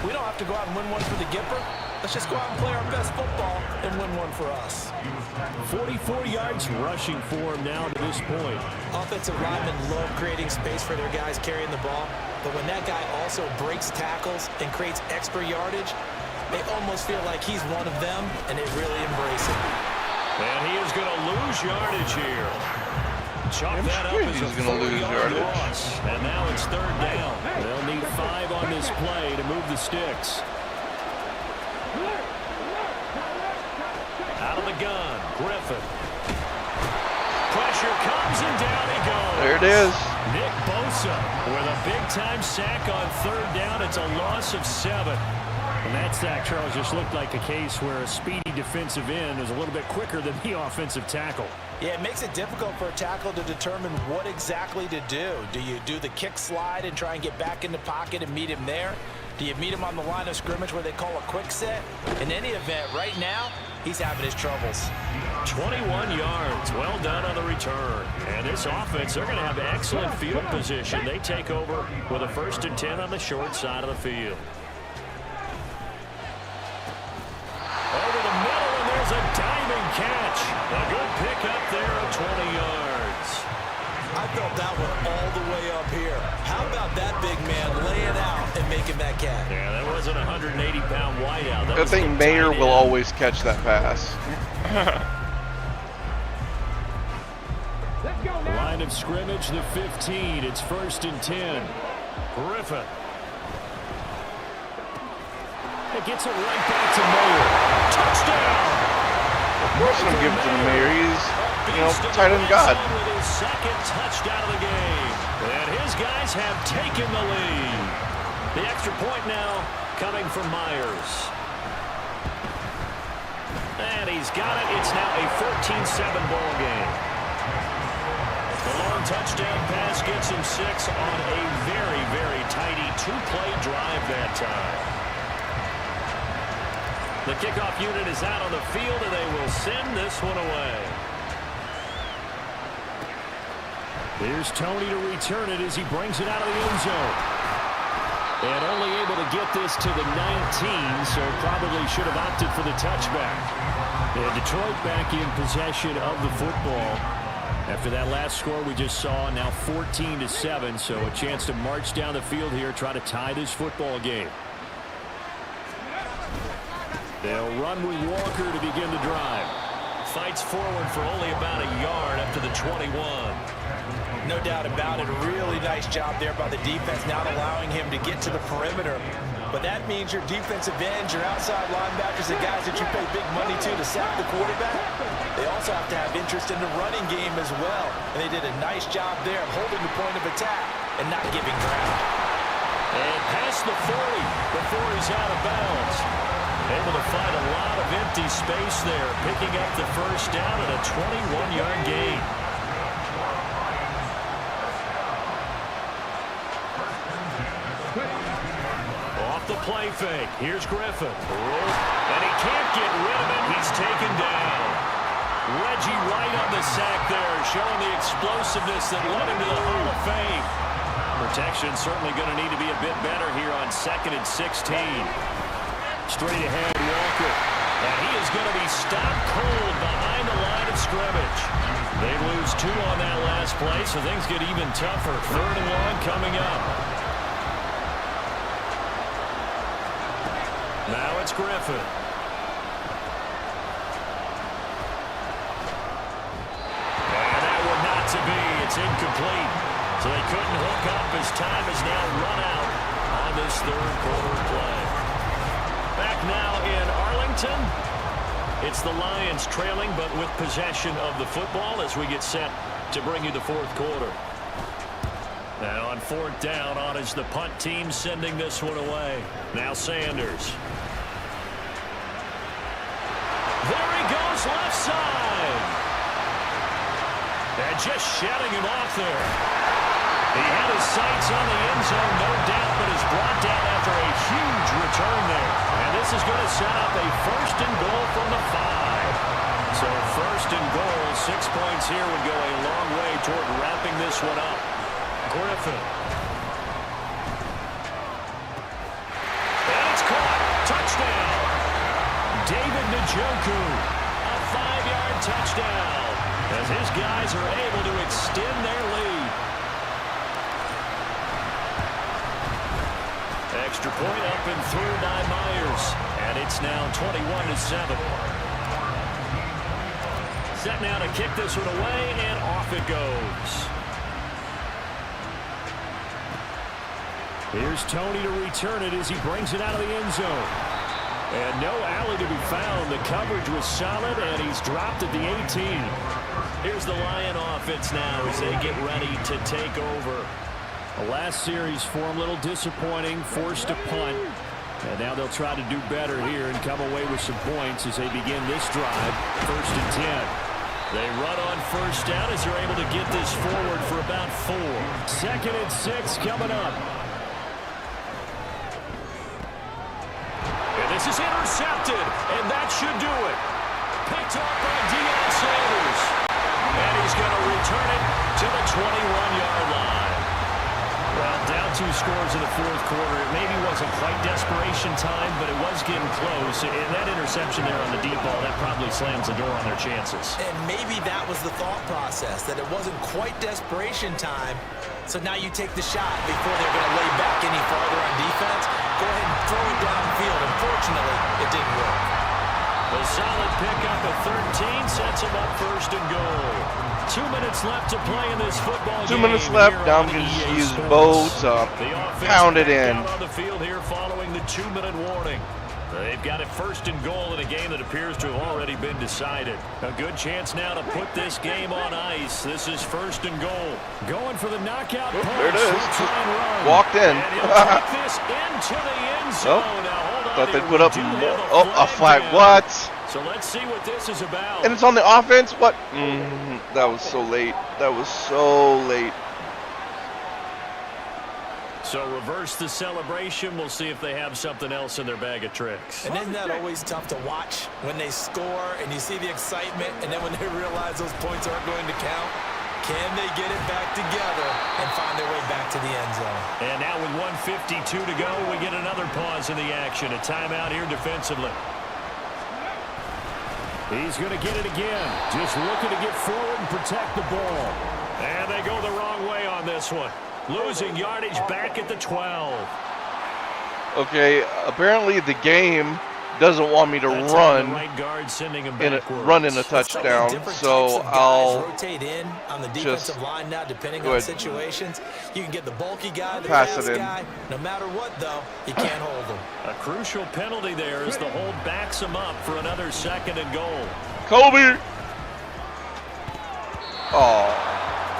we don't have to go out and win one for the Gipper. Let's just go out and play our best football and win one for us. 44 yards rushing for him now to this point. Offensive linemen love creating space for their guys carrying the ball, but when that guy also breaks tackles and creates extra yardage, they almost feel like he's one of them, and they really embrace it. And he is going to lose yardage here. Chalk that up as He's going to lose yardage. Loss. And now it's 3rd down. They'll need 5 on this play to move the sticks. Out of the gun, Griffin. Pressure comes and down he goes. There it is. Nick Bosa with a big-time sack on 3rd down. It's a loss of 7. And that sack, Charles, just looked like a case where a speedy defensive end is a little bit quicker than the offensive tackle. Yeah, it makes it difficult for a tackle to determine what exactly to do. Do you do the kick slide and try and get back in the pocket and meet him there? Do you meet him on the line of scrimmage where they call a quick set? In any event, right now, he's having his troubles. 21 yards. Well done on the return. And this offense, they're going to have excellent field position. They take over with a 1st and 10 on the short side of the field. Over the middle, and there's a diving catch. A good pickup there of 20 yards. I felt that one all the way up here. How about that big man laying out and making that catch? Yeah, that wasn't a 180-pound wideout. I think Mayer will always catch that pass. Line of scrimmage, the 15. It's 1st and 10. Griffin. It gets it right back to Mayer. Touchdown! Of course I'm giving it to the Mayer. He's, tight end god. With his 2nd touchdown of the game. And his guys have taken the lead. The extra point now coming from Myers. And he's got it. It's now a 14-7 ball game. The long touchdown pass gets him 6 on a very, very tidy 2-play drive that time. The kickoff unit is out on the field, and they will send this one away. Here's Tony to return it as he brings it out of the end zone. And only able to get this to the 19, so probably should have opted for the touchback. And Detroit back in possession of the football. After that last score we just saw, now 14-7, so a chance to march down the field here, try to tie this football game. They'll run with Walker to begin the drive. Fights forward for only about a yard up to the 21. No doubt about it. A really nice job there by the defense, not allowing him to get to the perimeter. But that means your defensive ends, your outside linebackers, the guys that you pay big money to sack the quarterback, they also have to have interest in the running game as well. And they did a nice job there of holding the point of attack and not giving ground. And past the 40 before he's out of bounds. Able to find a lot of empty space there, picking up the 1st down and a 21-yard gain. Off the play fake. Here's Griffin. And he can't get rid of it. He's taken down. Reggie White on the sack there, showing the explosiveness that led him to the Hall of Fame. Protection certainly going to need to be a bit better here on 2nd and 16. Straight ahead, Walker. And he is going to be stopped cold behind the line of scrimmage. They lose 2 on that last play, so things get even tougher. 3rd and long coming up. Now it's Griffin. And that one not to be. It's incomplete. So they couldn't hook up as time is now run out on this 3rd quarter play. Back now in Arlington. It's the Lions trailing, but with possession of the football as we get set to bring you the 4th quarter. Now on 4th down, on is the punt team sending this one away. Now Sanders. There he goes, left side. And just shutting him off there. He had his sights on the end zone, no doubt, but is brought down after a huge return there. And this is going to set up a 1st and goal from the 5. So 1st and goal, 6 points here would go a long way toward wrapping this one up. Griffin. And it's caught. Touchdown. Njoku. A 5-yard touchdown as his guys are able to extend their lead. Extra point up and through by Myers. And it's now 21-7. Set now to kick this one away, and off it goes. Here's Tony to return it as he brings it out of the end zone. And no alley to be found. The coverage was solid, and he's dropped at the 18. Here's the Lion offense now as they get ready to take over. The last series for him, a little disappointing, forced a punt. And now they'll try to do better here and come away with some points as they begin this drive. 1st and 10. They run on first down as they're able to get this forward for about 4. 2nd and 6 coming up. And this is intercepted, and that should do it. Picked off by Deion Sanders. And he's going to return it to the 21-yard line. Well, down 2 scores in the 4th quarter. It maybe wasn't quite desperation time, but it was getting close. And that interception there on the deep ball, that probably slams the door on their chances. And maybe that was the thought process, that it wasn't quite desperation time. So now you take the shot before they're going to lay back any farther on defense. Go ahead and throw it downfield. Unfortunately, it didn't work. A solid pickup at 13 sets him up 1st and goal. 2 minutes left to play in this football 2 game. minutes left. Now I'm going to use Bo to pound it in. On the field here following the 2-minute warning. They've got it 1st and goal in a game that appears to have already been decided. A good chance now to put this game on ice. This is 1st and goal. Going for the knockout punch. There it is. Walked in. And he'll take this into the end zone. Now, hold on. Thought they'd here. put up We do have a flag. down. What? So let's see what this is about. And it's on the offense? What? That was so late. That was so late. So reverse the celebration. We'll see if they have something else in their bag of tricks. And isn't that always tough to watch when they score and you see the excitement, and then when they realize those points aren't going to count? Can they get it back together and find their way back to the end zone? And now with 1:52 to go, we get another pause in the action. A timeout here defensively. He's going to get it again. Just looking to get forward and protect the ball. And they go the wrong way on this one. Losing yardage back at the 12. Okay, apparently the game doesn't want me to run in a touchdown, so I'll rotate in on the defensive line now, depending on situations. You can get the bulky guy, the pass fast it in. guy. No matter what, though, you can't hold him. A crucial penalty there as the hold backs him up for another 2nd and goal. Kobe. Oh.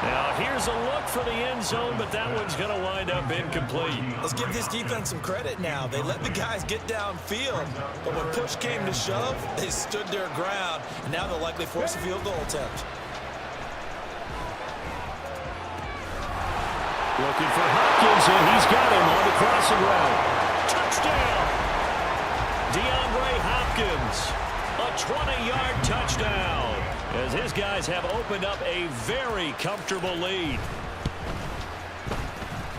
Now here's a look for the end zone, but that one's going to wind up incomplete. Let's give this defense some credit now. They let the guys get downfield, but when push came to shove, they stood their ground, and now they'll likely force a field goal attempt. Looking for Hopkins, and he's got him on the crossing route. Touchdown! DeAndre Hopkins, a 20-yard touchdown, as his guys have opened up a very comfortable lead.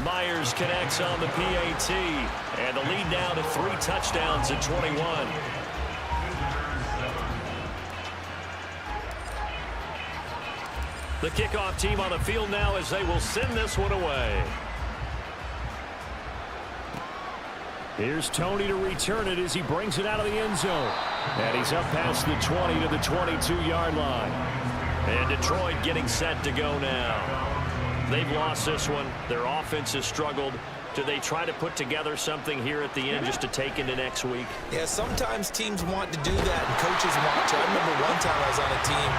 Myers connects on the PAT, and the lead now to 3 touchdowns at 21. The kickoff team on the field now as they will send this one away. Here's Tony to return it as he brings it out of the end zone. And he's up past the 20 to the 22-yard line. And Detroit getting set to go now. They've lost this one. Their offense has struggled. Do they try to put together something here at the end just to take into next week? Yeah, sometimes teams want to do that, and coaches want to. I remember one time I was on a team,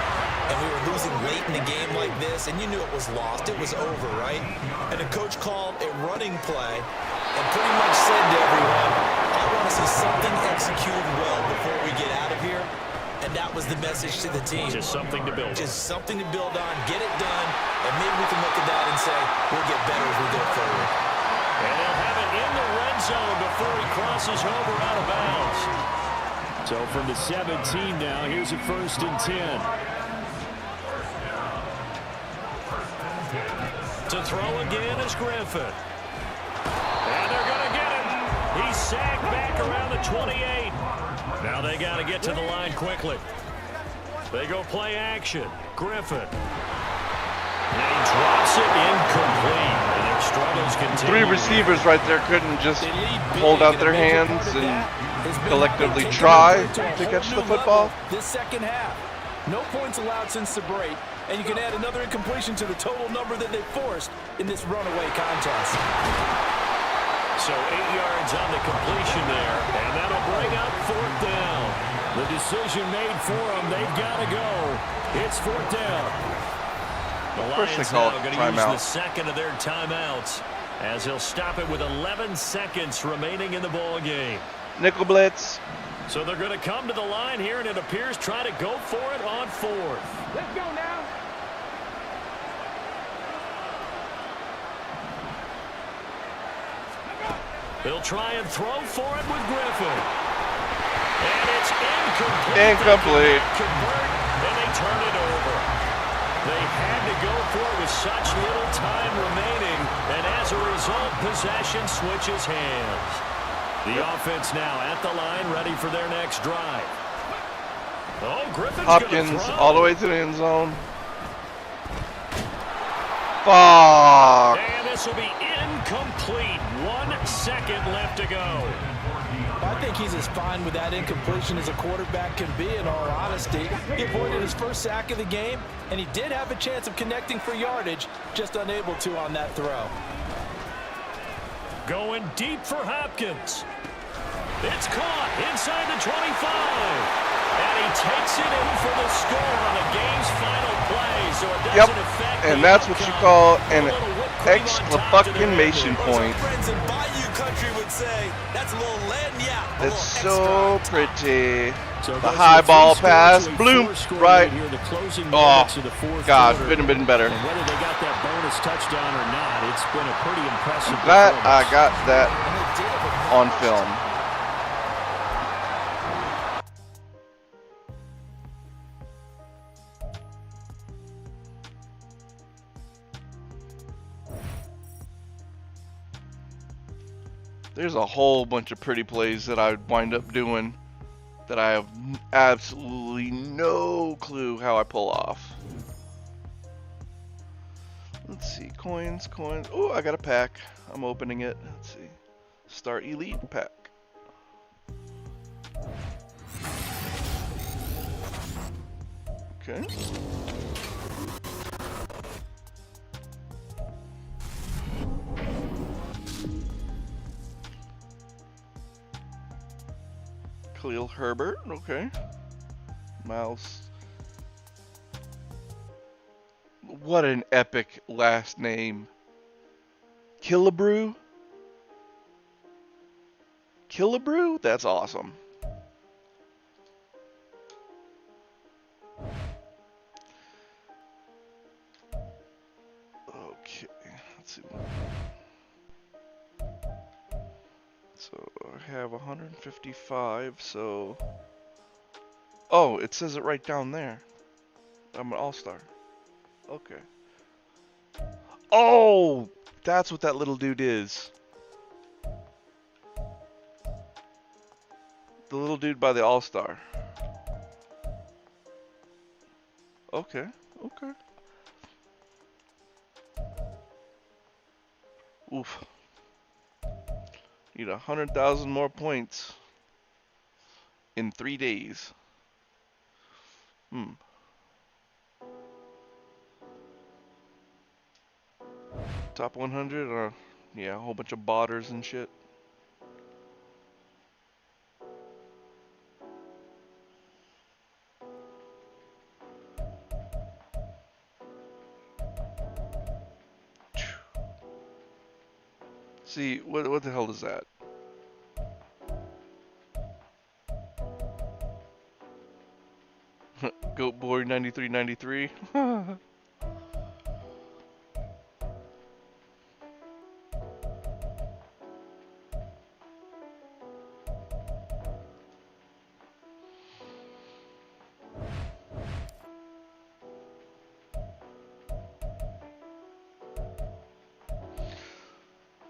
and we were losing late in a game like this, and you knew it was lost. It was over, right? And the coach called a running play and pretty much said to everyone, I want to see something executed well before we get out of here. And that was the message to the team. Just something to build on. Just something to build on, get it done, and maybe we can look at that and say, we'll get better as we go forward. And they'll have it in the red zone before he crosses over out of bounds. So from the 17 now, here's a 1st and 10. To throw again is Griffin. And they're going to get him. He's sagged back around the 28. Now they got to get to the line quickly. They go play action. Griffin. And he drops it incomplete. And their struggles continue. 3 receivers right there couldn't just hold out their hands and collectively try to catch the football. This second half. No points allowed since the break. And you can add another incompletion to the total number that they forced in this runaway contest. So 8 yards on the completion there. And that'll bring up 4th down. The decision made for them. They've got to go. It's 4th down. The Lions now going to use the second of their timeouts as he'll stop it with 11 seconds remaining in the ball game. Nickel blitz. So they're going to come to the line here, and it appears try to go for it on 4th. Let's go now. They'll try and throw for it with Griffin. And it's incomplete. Incomplete. And they turn it over. They had to go for it with such little time remaining, and as a result, possession switches hands. The offense now at the line, ready for their next drive. Oh, Griffin's Hopkins all the way to the end zone. Fuck. And this will be incomplete. 1 second left to go. I think he's as fine with that incompletion as a quarterback can be, in all honesty. He avoided his first sack of the game, and he did have a chance of connecting for yardage, just unable to on that throw. Going deep for Hopkins. It's caught inside the 25. And he takes it in for the score on the game's final play. So it doesn't affect and that's what you call an exclamation point. Friends in Bayou country would say, that's a little lagniappe. It's so pretty. The high ball pass, bloom, right. Oh, God, couldn't have been better. And whether they got that bonus touchdown or not, it's been a pretty impressive That performance. I got that on film. There's a whole bunch of pretty plays that I wind up doing that I have absolutely no clue how I pull off. Let's see, coins. Oh, I got a pack. I'm opening it. Let's see. Start Elite pack. Okay. Khalil Herbert, okay. Mouse. What an epic last name. Killebrew? Killebrew? That's awesome. Okay, let's see. So I have 155, so... Oh, it says it right down there. I'm an all-star. Okay. Oh! That's what that little dude is. The little dude by the all-star. Okay, okay. Oof. Need 100,000 more points in 3 days. Top 100? Yeah, a whole bunch of botters and shit. See, what the hell is that? Goat Boy 9393.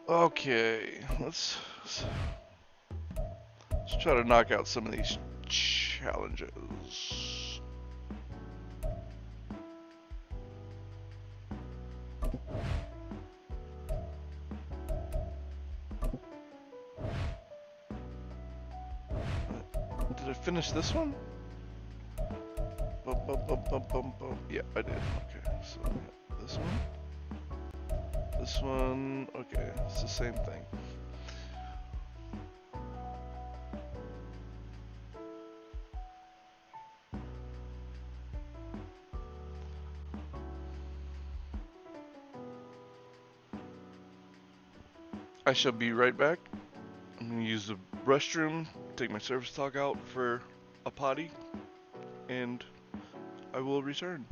Okay, let's Let's try to knock out some of these challenges. Did I finish this one? Yeah, I did. Okay, so yeah, this one. This one, okay, it's the same thing. I shall be right back. I'm gonna use the restroom, take my service dog out for a potty, and I will return.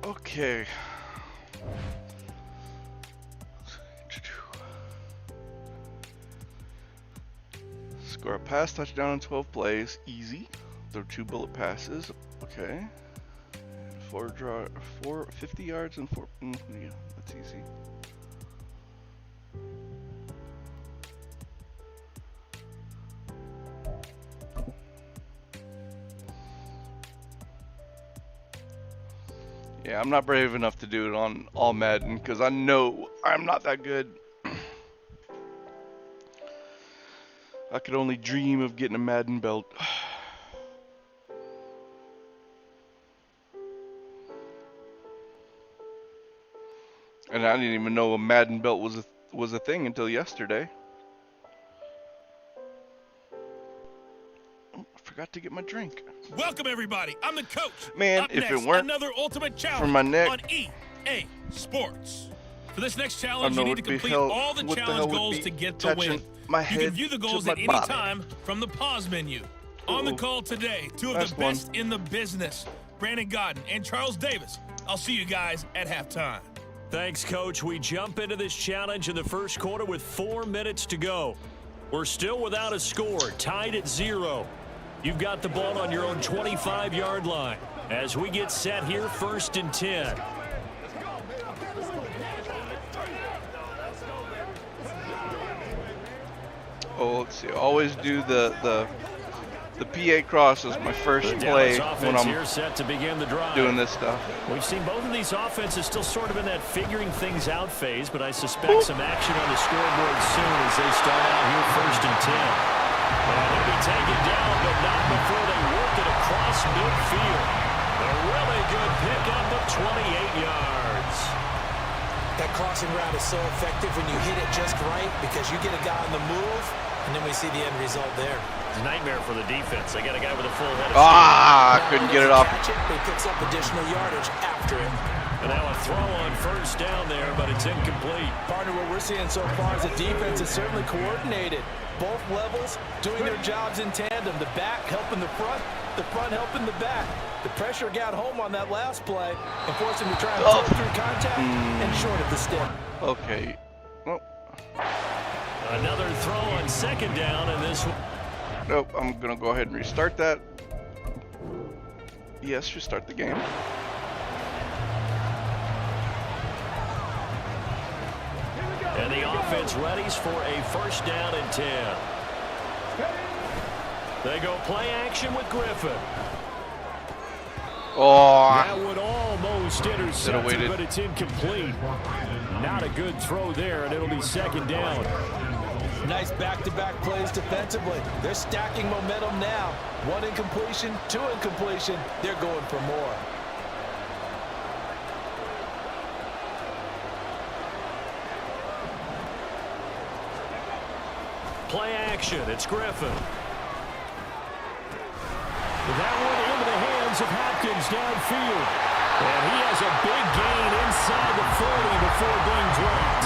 Okay. Score a pass touchdown in 12 plays. Easy. Throw 2 bullet passes. Okay. 50 yards and 4. Yeah, that's easy. Yeah, I'm not brave enough to do it on all Madden because I know I'm not that good. I could only dream of getting a Madden belt. And I didn't even know a Madden belt was a thing until yesterday. Oh, I forgot to get my drink. Welcome everybody. I'm the coach. Man, Up if next, it weren't another ultimate challenge for my neck on EA Sports. For this next I challenge, don't you know need to what the complete hell- all the what the hell challenge would goals be to get the touching win. my You head can view the to goals my at any body. time from the pause menu. On the Ooh. call today, two of Last the one. best in the business, Brandon Godden and Charles Davis. I'll see you guys at halftime. Thanks, Coach. We jump into this challenge in the first quarter with 4 minutes to go. We're still without a score, tied at 0. You've got the ball on your own 25-yard line. As we get set here, 1st and 10. Oh, let's see. Always do the PA cross as my first The play Dallas when offense I'm here set to begin the drive. doing this stuff. We've seen both of these offenses still sort of in that figuring things out phase, but I suspect some action on the scoreboard soon as they start out here 1st and 10. And he'll be taken down, but not before they work it across midfield. A really good pickup of 28 yards. That crossing route is so effective when you hit it just right because you get a guy on the move, and then we see the end result there. It's a nightmare for the defense. They got a guy with a full head of Ah, Now, couldn't when get he it off. catch it, he picks up additional yardage after it. And now a throw on 1st down there, but it's incomplete. Partner, what we're seeing so far is the defense is certainly coordinated. Both levels doing their jobs in tandem. The back helping the front helping the back. The pressure got home on that last play and forced him to try and pull through contact and short of the stick. Okay. Well, Another throw on 2nd down, and this one. nope. I'm gonna go ahead and restart that. Yes, restart the game. And the offense readies for a 1st down and 10. They go play action with Griffin. Oh, That would almost intercept waited. it, but it's incomplete. Not a good throw there, and it'll be 2nd down. Nice back-to-back plays defensively. They're stacking momentum now. 1 incompletion, 2 incompletion. They're going for more. Play action. It's Griffin. That one into the hands of Hopkins downfield. And he has a big gain inside the 40 before being dropped.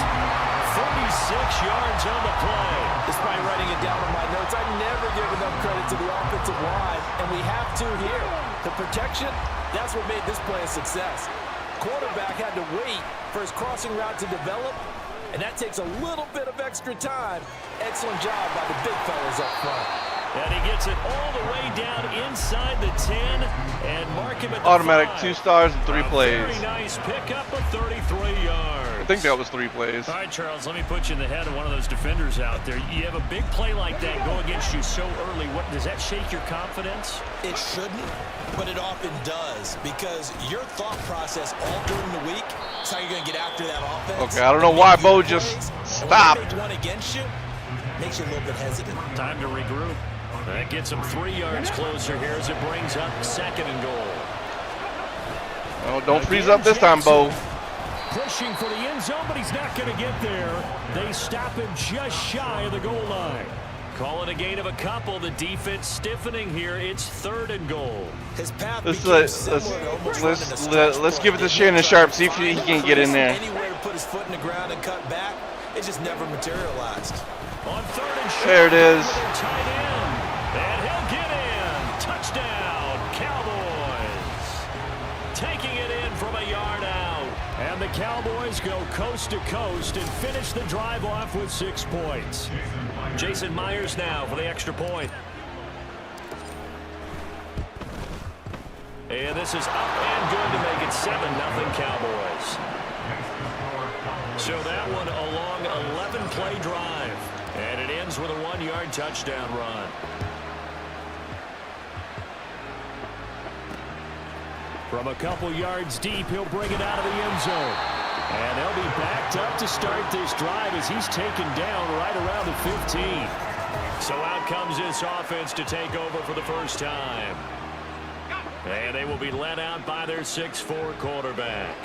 46 yards on the play. Despite writing it down in my notes, I never give enough credit to the offensive line, and we have to here. The protection, that's what made this play a success. Quarterback had to wait for his crossing route to develop, and that takes a little bit of extra time. Excellent job by the big fellas up front. And he gets it all the way down inside the 10 and mark him at the automatic 5. 2 stars and 3 A plays. Very nice pickup of 33 yards. I think that was 3 plays. All right, Charles, let me put you in the head of one of those defenders out there. You have a big play like that go against you so early. What does that shake your confidence? It shouldn't, but it often does, because your thought process all during the week is how you're going to get after that offense. Okay, I don't know why Bo just stopped. And when they make one against you, makes you a little bit hesitant. Time to regroup. That gets him 3 yards closer here as it brings up 2nd and goal. Oh, don't freeze up this time, Bo. Pushing for the end zone, but he's not going to get there. They stop him just shy of the goal line. Calling a gain of a couple. The defense stiffening here. It's 3rd and goal. His path Let's became similar to almost running a stretch let's give it to play. Shannon Sharp. See if he can get in there. Anywhere to put his foot in the ground and cut back, it just never materialized. On 3rd and short. There it is. Tight end. And he'll get in. Touchdown, Cowboys. Taking it in from a yard the Cowboys go coast to coast and finish the drive off with 6 points. Jason Myers now for the extra point. And this is up and good to make it 7-0 Cowboys. So that one a long 11-play drive. And it ends with a 1-yard touchdown run. From a couple yards deep, he'll bring it out of the end zone. And they'll be backed up to start this drive as he's taken down right around the 15. So out comes this offense to take over for the first time. And they will be led out by their 6'4" quarterback.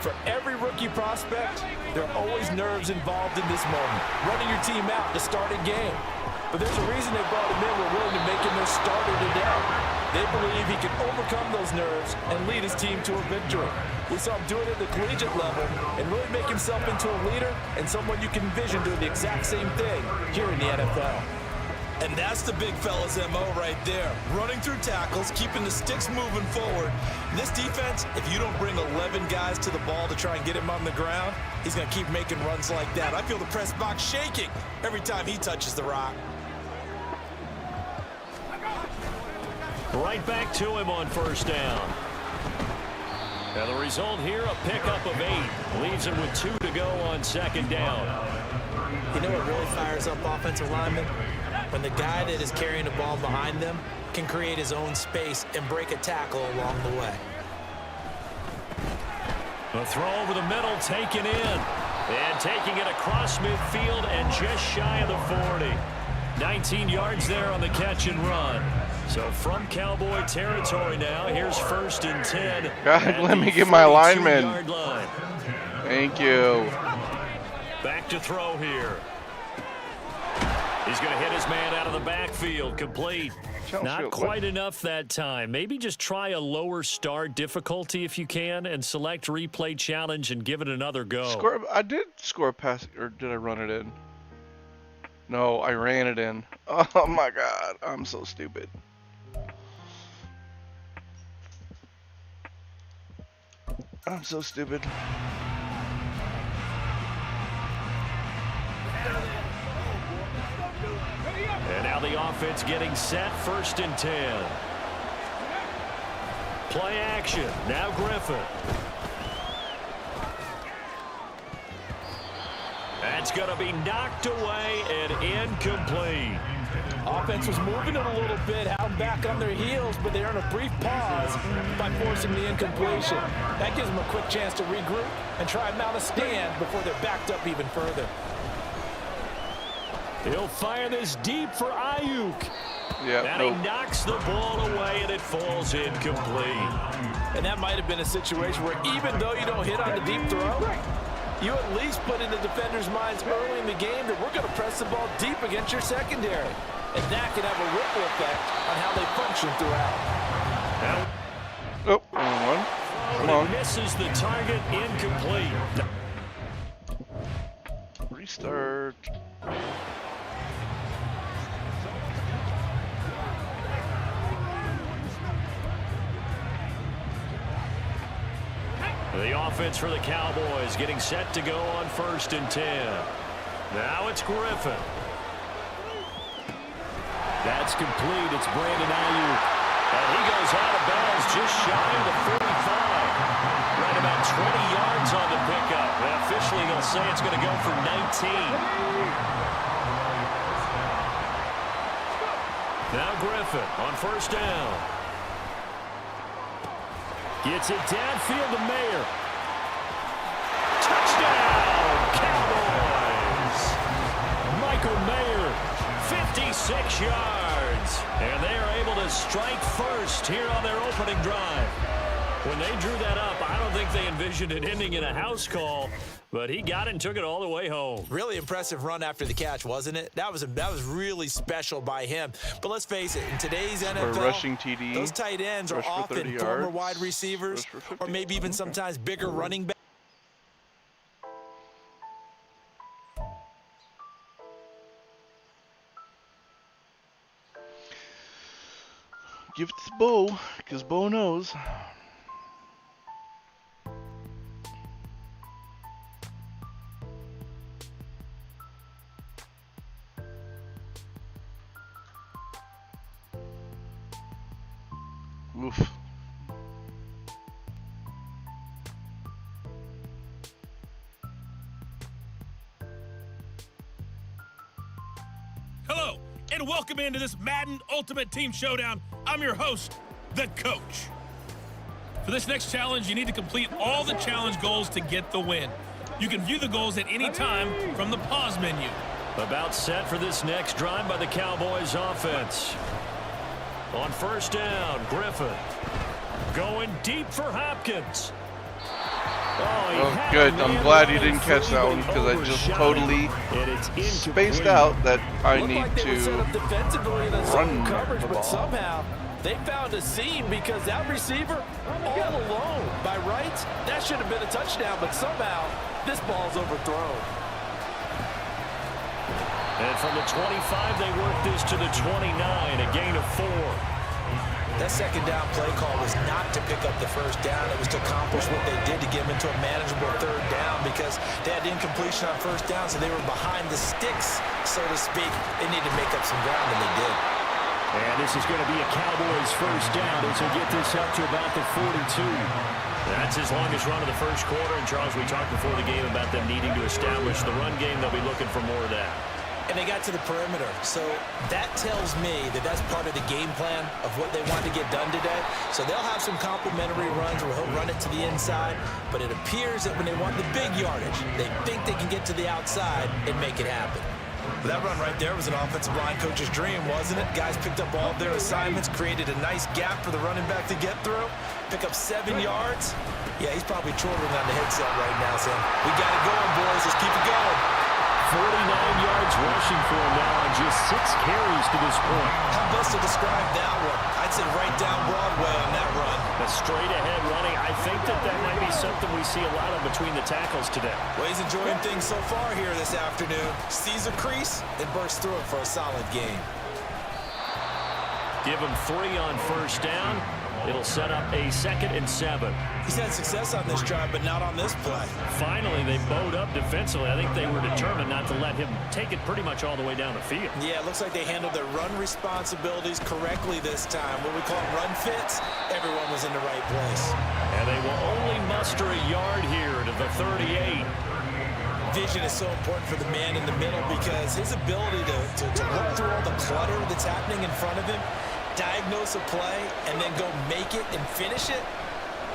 For every rookie prospect, there are always nerves involved in this moment. Running your team out to start a game. But there's a reason they brought him in. We're willing to make him their starter today. They believe he can overcome those nerves and lead his team to a victory. We saw him do it at the collegiate level and really make himself into a leader and someone you can envision doing the exact same thing here in the NFL. And that's the big fella's MO right there. Running through tackles, keeping the sticks moving forward. This defense, if you don't bring 11 guys to the ball to try and get him on the ground, he's going to keep making runs like that. I feel the press box shaking every time he touches the rock. Right back to him on first down. And the result here, a pickup of 8. Leaves him with 2 to go on second down. You know what really fires up offensive linemen? When the guy that is carrying the ball behind them can create his own space and break a tackle along the way. A throw over the middle, taken in. And taking it across midfield and just shy of the 40. 19 yards there on the catch and run. So from Cowboy territory now, here's 1st and 10. God, let me get my lineman. Line. Thank you. Back to throw here. He's going to hit his man out of the backfield. Complete. Not quite enough that time. Maybe just try a lower star difficulty if you can and select replay challenge and give it another go. I did score a pass, or did I run it in? No, I ran it in. Oh my God, I'm so stupid. I'm so stupid. And now the offense getting set, 1st and 10. Play action, now Griffin. That's going to be knocked away and incomplete. Offense was moving it a little bit, held back on their heels, but they're in a brief pause by forcing the incompletion. That gives them a quick chance to regroup and try and mount a stand before they're backed up even further. He'll fire this deep for Ayuk. Yeah, He knocks the ball away and it falls incomplete. And that might have been a situation where even though you don't hit on the deep throw, you at least put in the defenders' minds early in the game that we're going to press the ball deep against your secondary. And that can have a ripple effect on how they function throughout. Oh, wrong one. Come on. Misses the target, incomplete. Restart. The offense for the Cowboys getting set to go on 1st and 10. Now it's Griffin. That's complete. It's Brandon Ayuk. And he goes out of bounds just shy of the 45. Right about 20 yards on the pickup. And officially, they'll say it's going to go for 19. Now Griffin on 1st down. Gets it downfield to Mayer. Touchdown, Cowboys! Michael Mayer, 56 yards. And they are able to strike first here on their opening drive. When they drew that up, I don't think they envisioned it ending in a house call, but he got it and took it all the way home. Really impressive run after the catch, wasn't it? That was really special by him. But let's face it, in today's NFL, rushing TD, those tight ends are often former wide receivers or maybe even sometimes bigger running backs. Give it to Bo, because Bo knows. Oof. Hello, and welcome into this Madden Ultimate Team Showdown. I'm your host, the Coach. For this next challenge, you need to complete all the challenge goals to get the win. You can view the goals at any time from the pause menu. About set for this next drive by the Cowboys offense. On first down, Griffin. Going deep for Hopkins. Oh, good. I'm glad you didn't catch that one because I just totally spaced out that I need to run coverage, the but ball. somehow they found a seam because that receiver all alone. By rights, that should have been a touchdown, but somehow this ball's overthrown. And from the 25, they work this to the 29, a gain of 4. That second down play call was not to pick up the first down. It was to accomplish what they did to get them into a manageable third down because they had incompletion on first down, so they were behind the sticks, so to speak. They needed to make up some ground, and they did. And this is going to be a Cowboys first down as they get this up to about the 42. That's his longest run of the first quarter. And, Charles, we talked before the game about them needing to establish the run game. They'll be looking for more of that. And they got to the perimeter. So that tells me that that's part of the game plan of what they want to get done today. So they'll have some complimentary runs where he'll run it to the inside. But it appears that when they want the big yardage, they think they can get to the outside and make it happen. Well, that run right there was an offensive line coach's dream, wasn't it? Guys picked up all of their assignments, created a nice gap for the running back to get through, pick up 7 yards. Yeah, he's probably chortling on the headset right now, saying, we got it going, boys. Let's keep it going. 49 yards rushing for him now on just 6 carries to this point. How best to describe that one? I'd say right down Broadway on that run. A straight-ahead running. I think that might be something we see a lot of between the tackles today. Well, he's enjoying things so far here this afternoon. Sees a crease and bursts through it for a solid game. Give him 3 on first down. It'll set up a 2nd and 7. He's had success on this drive, but not on this play. Finally, they bowed up defensively. I think they were determined not to let him take it pretty much all the way down the field. Yeah, it looks like they handled their run responsibilities correctly this time. What we call run fits, everyone was in the right place. And they will only muster a yard here to the 38. Vision is so important for the man in the middle because his ability to look through all the clutter that's happening in front of him, diagnose a play, and then go make it and finish it,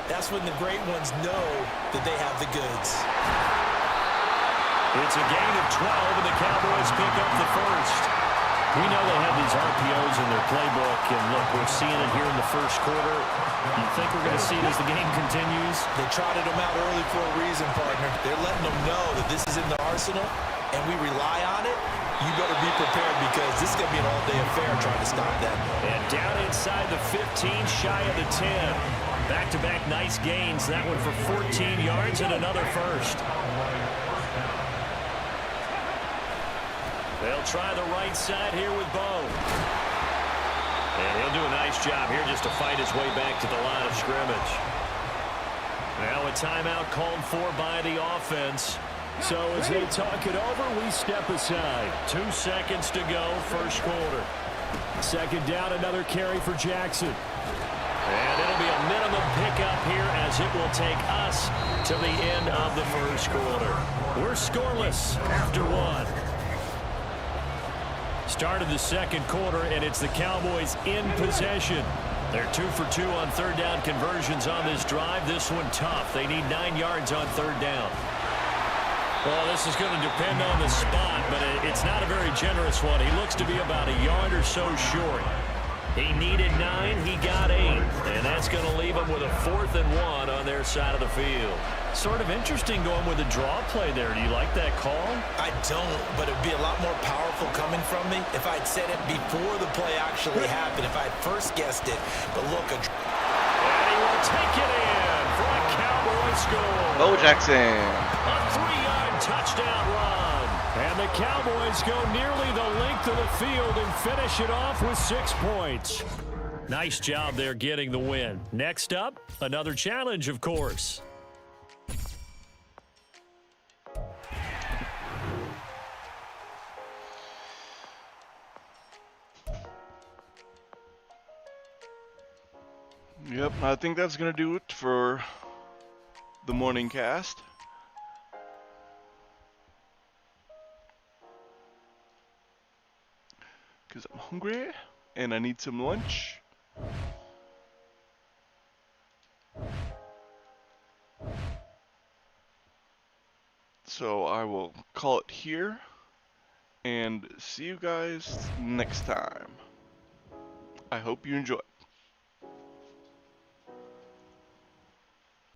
that's when the great ones know that they have the goods. It's a gain of 12, and the Cowboys pick up the first. We know they have these RPOs in their playbook, and look, we're seeing it here in the first quarter. You think we're going to see it as the game continues? They trotted them out early for a reason, partner. They're letting them know that this is in the arsenal, and we rely on it. You better be prepared because this is going to be an all-day affair trying to stop them. And down inside the 15, shy of the 10. Back-to-back nice gains. That one for 14 yards and another first. They'll try the right side here with Bo. And he'll do a nice job here just to fight his way back to the line of scrimmage. Now a timeout called for by the offense. So as they talk it over, we step aside. 2 seconds to go, first quarter. Second down, another carry for Jackson. And it'll be a minimum pickup here as it will take us to the end of the first quarter. We're scoreless after 1. Start of the second quarter, and it's the Cowboys in possession. They're 2 for 2 on third down conversions on this drive. This one tough. They need 9 yards on third down. Well, this is going to depend on the spot, but it's not a very generous one. He looks to be about a yard or so short. He needed 9, he got 8, and that's going to leave him with a 4th and 1 on their side of the field. Sort of interesting going with a draw play there. Do you like that call? I don't, but it would be a lot more powerful coming from me if I'd said it before the play actually happened, if I'd first guessed it. But look, and he will take it in for a Cowboy score. Bo Jackson. A 3-yard touchdown run. And the Cowboys go nearly the length of the field and finish it off with 6 points. Nice job there getting the win. Next up, another challenge, of course. Yep, I think that's going to do it for the morning cast. Because I'm hungry and I need some lunch. So I will call it here and see you guys next time. I hope you enjoy.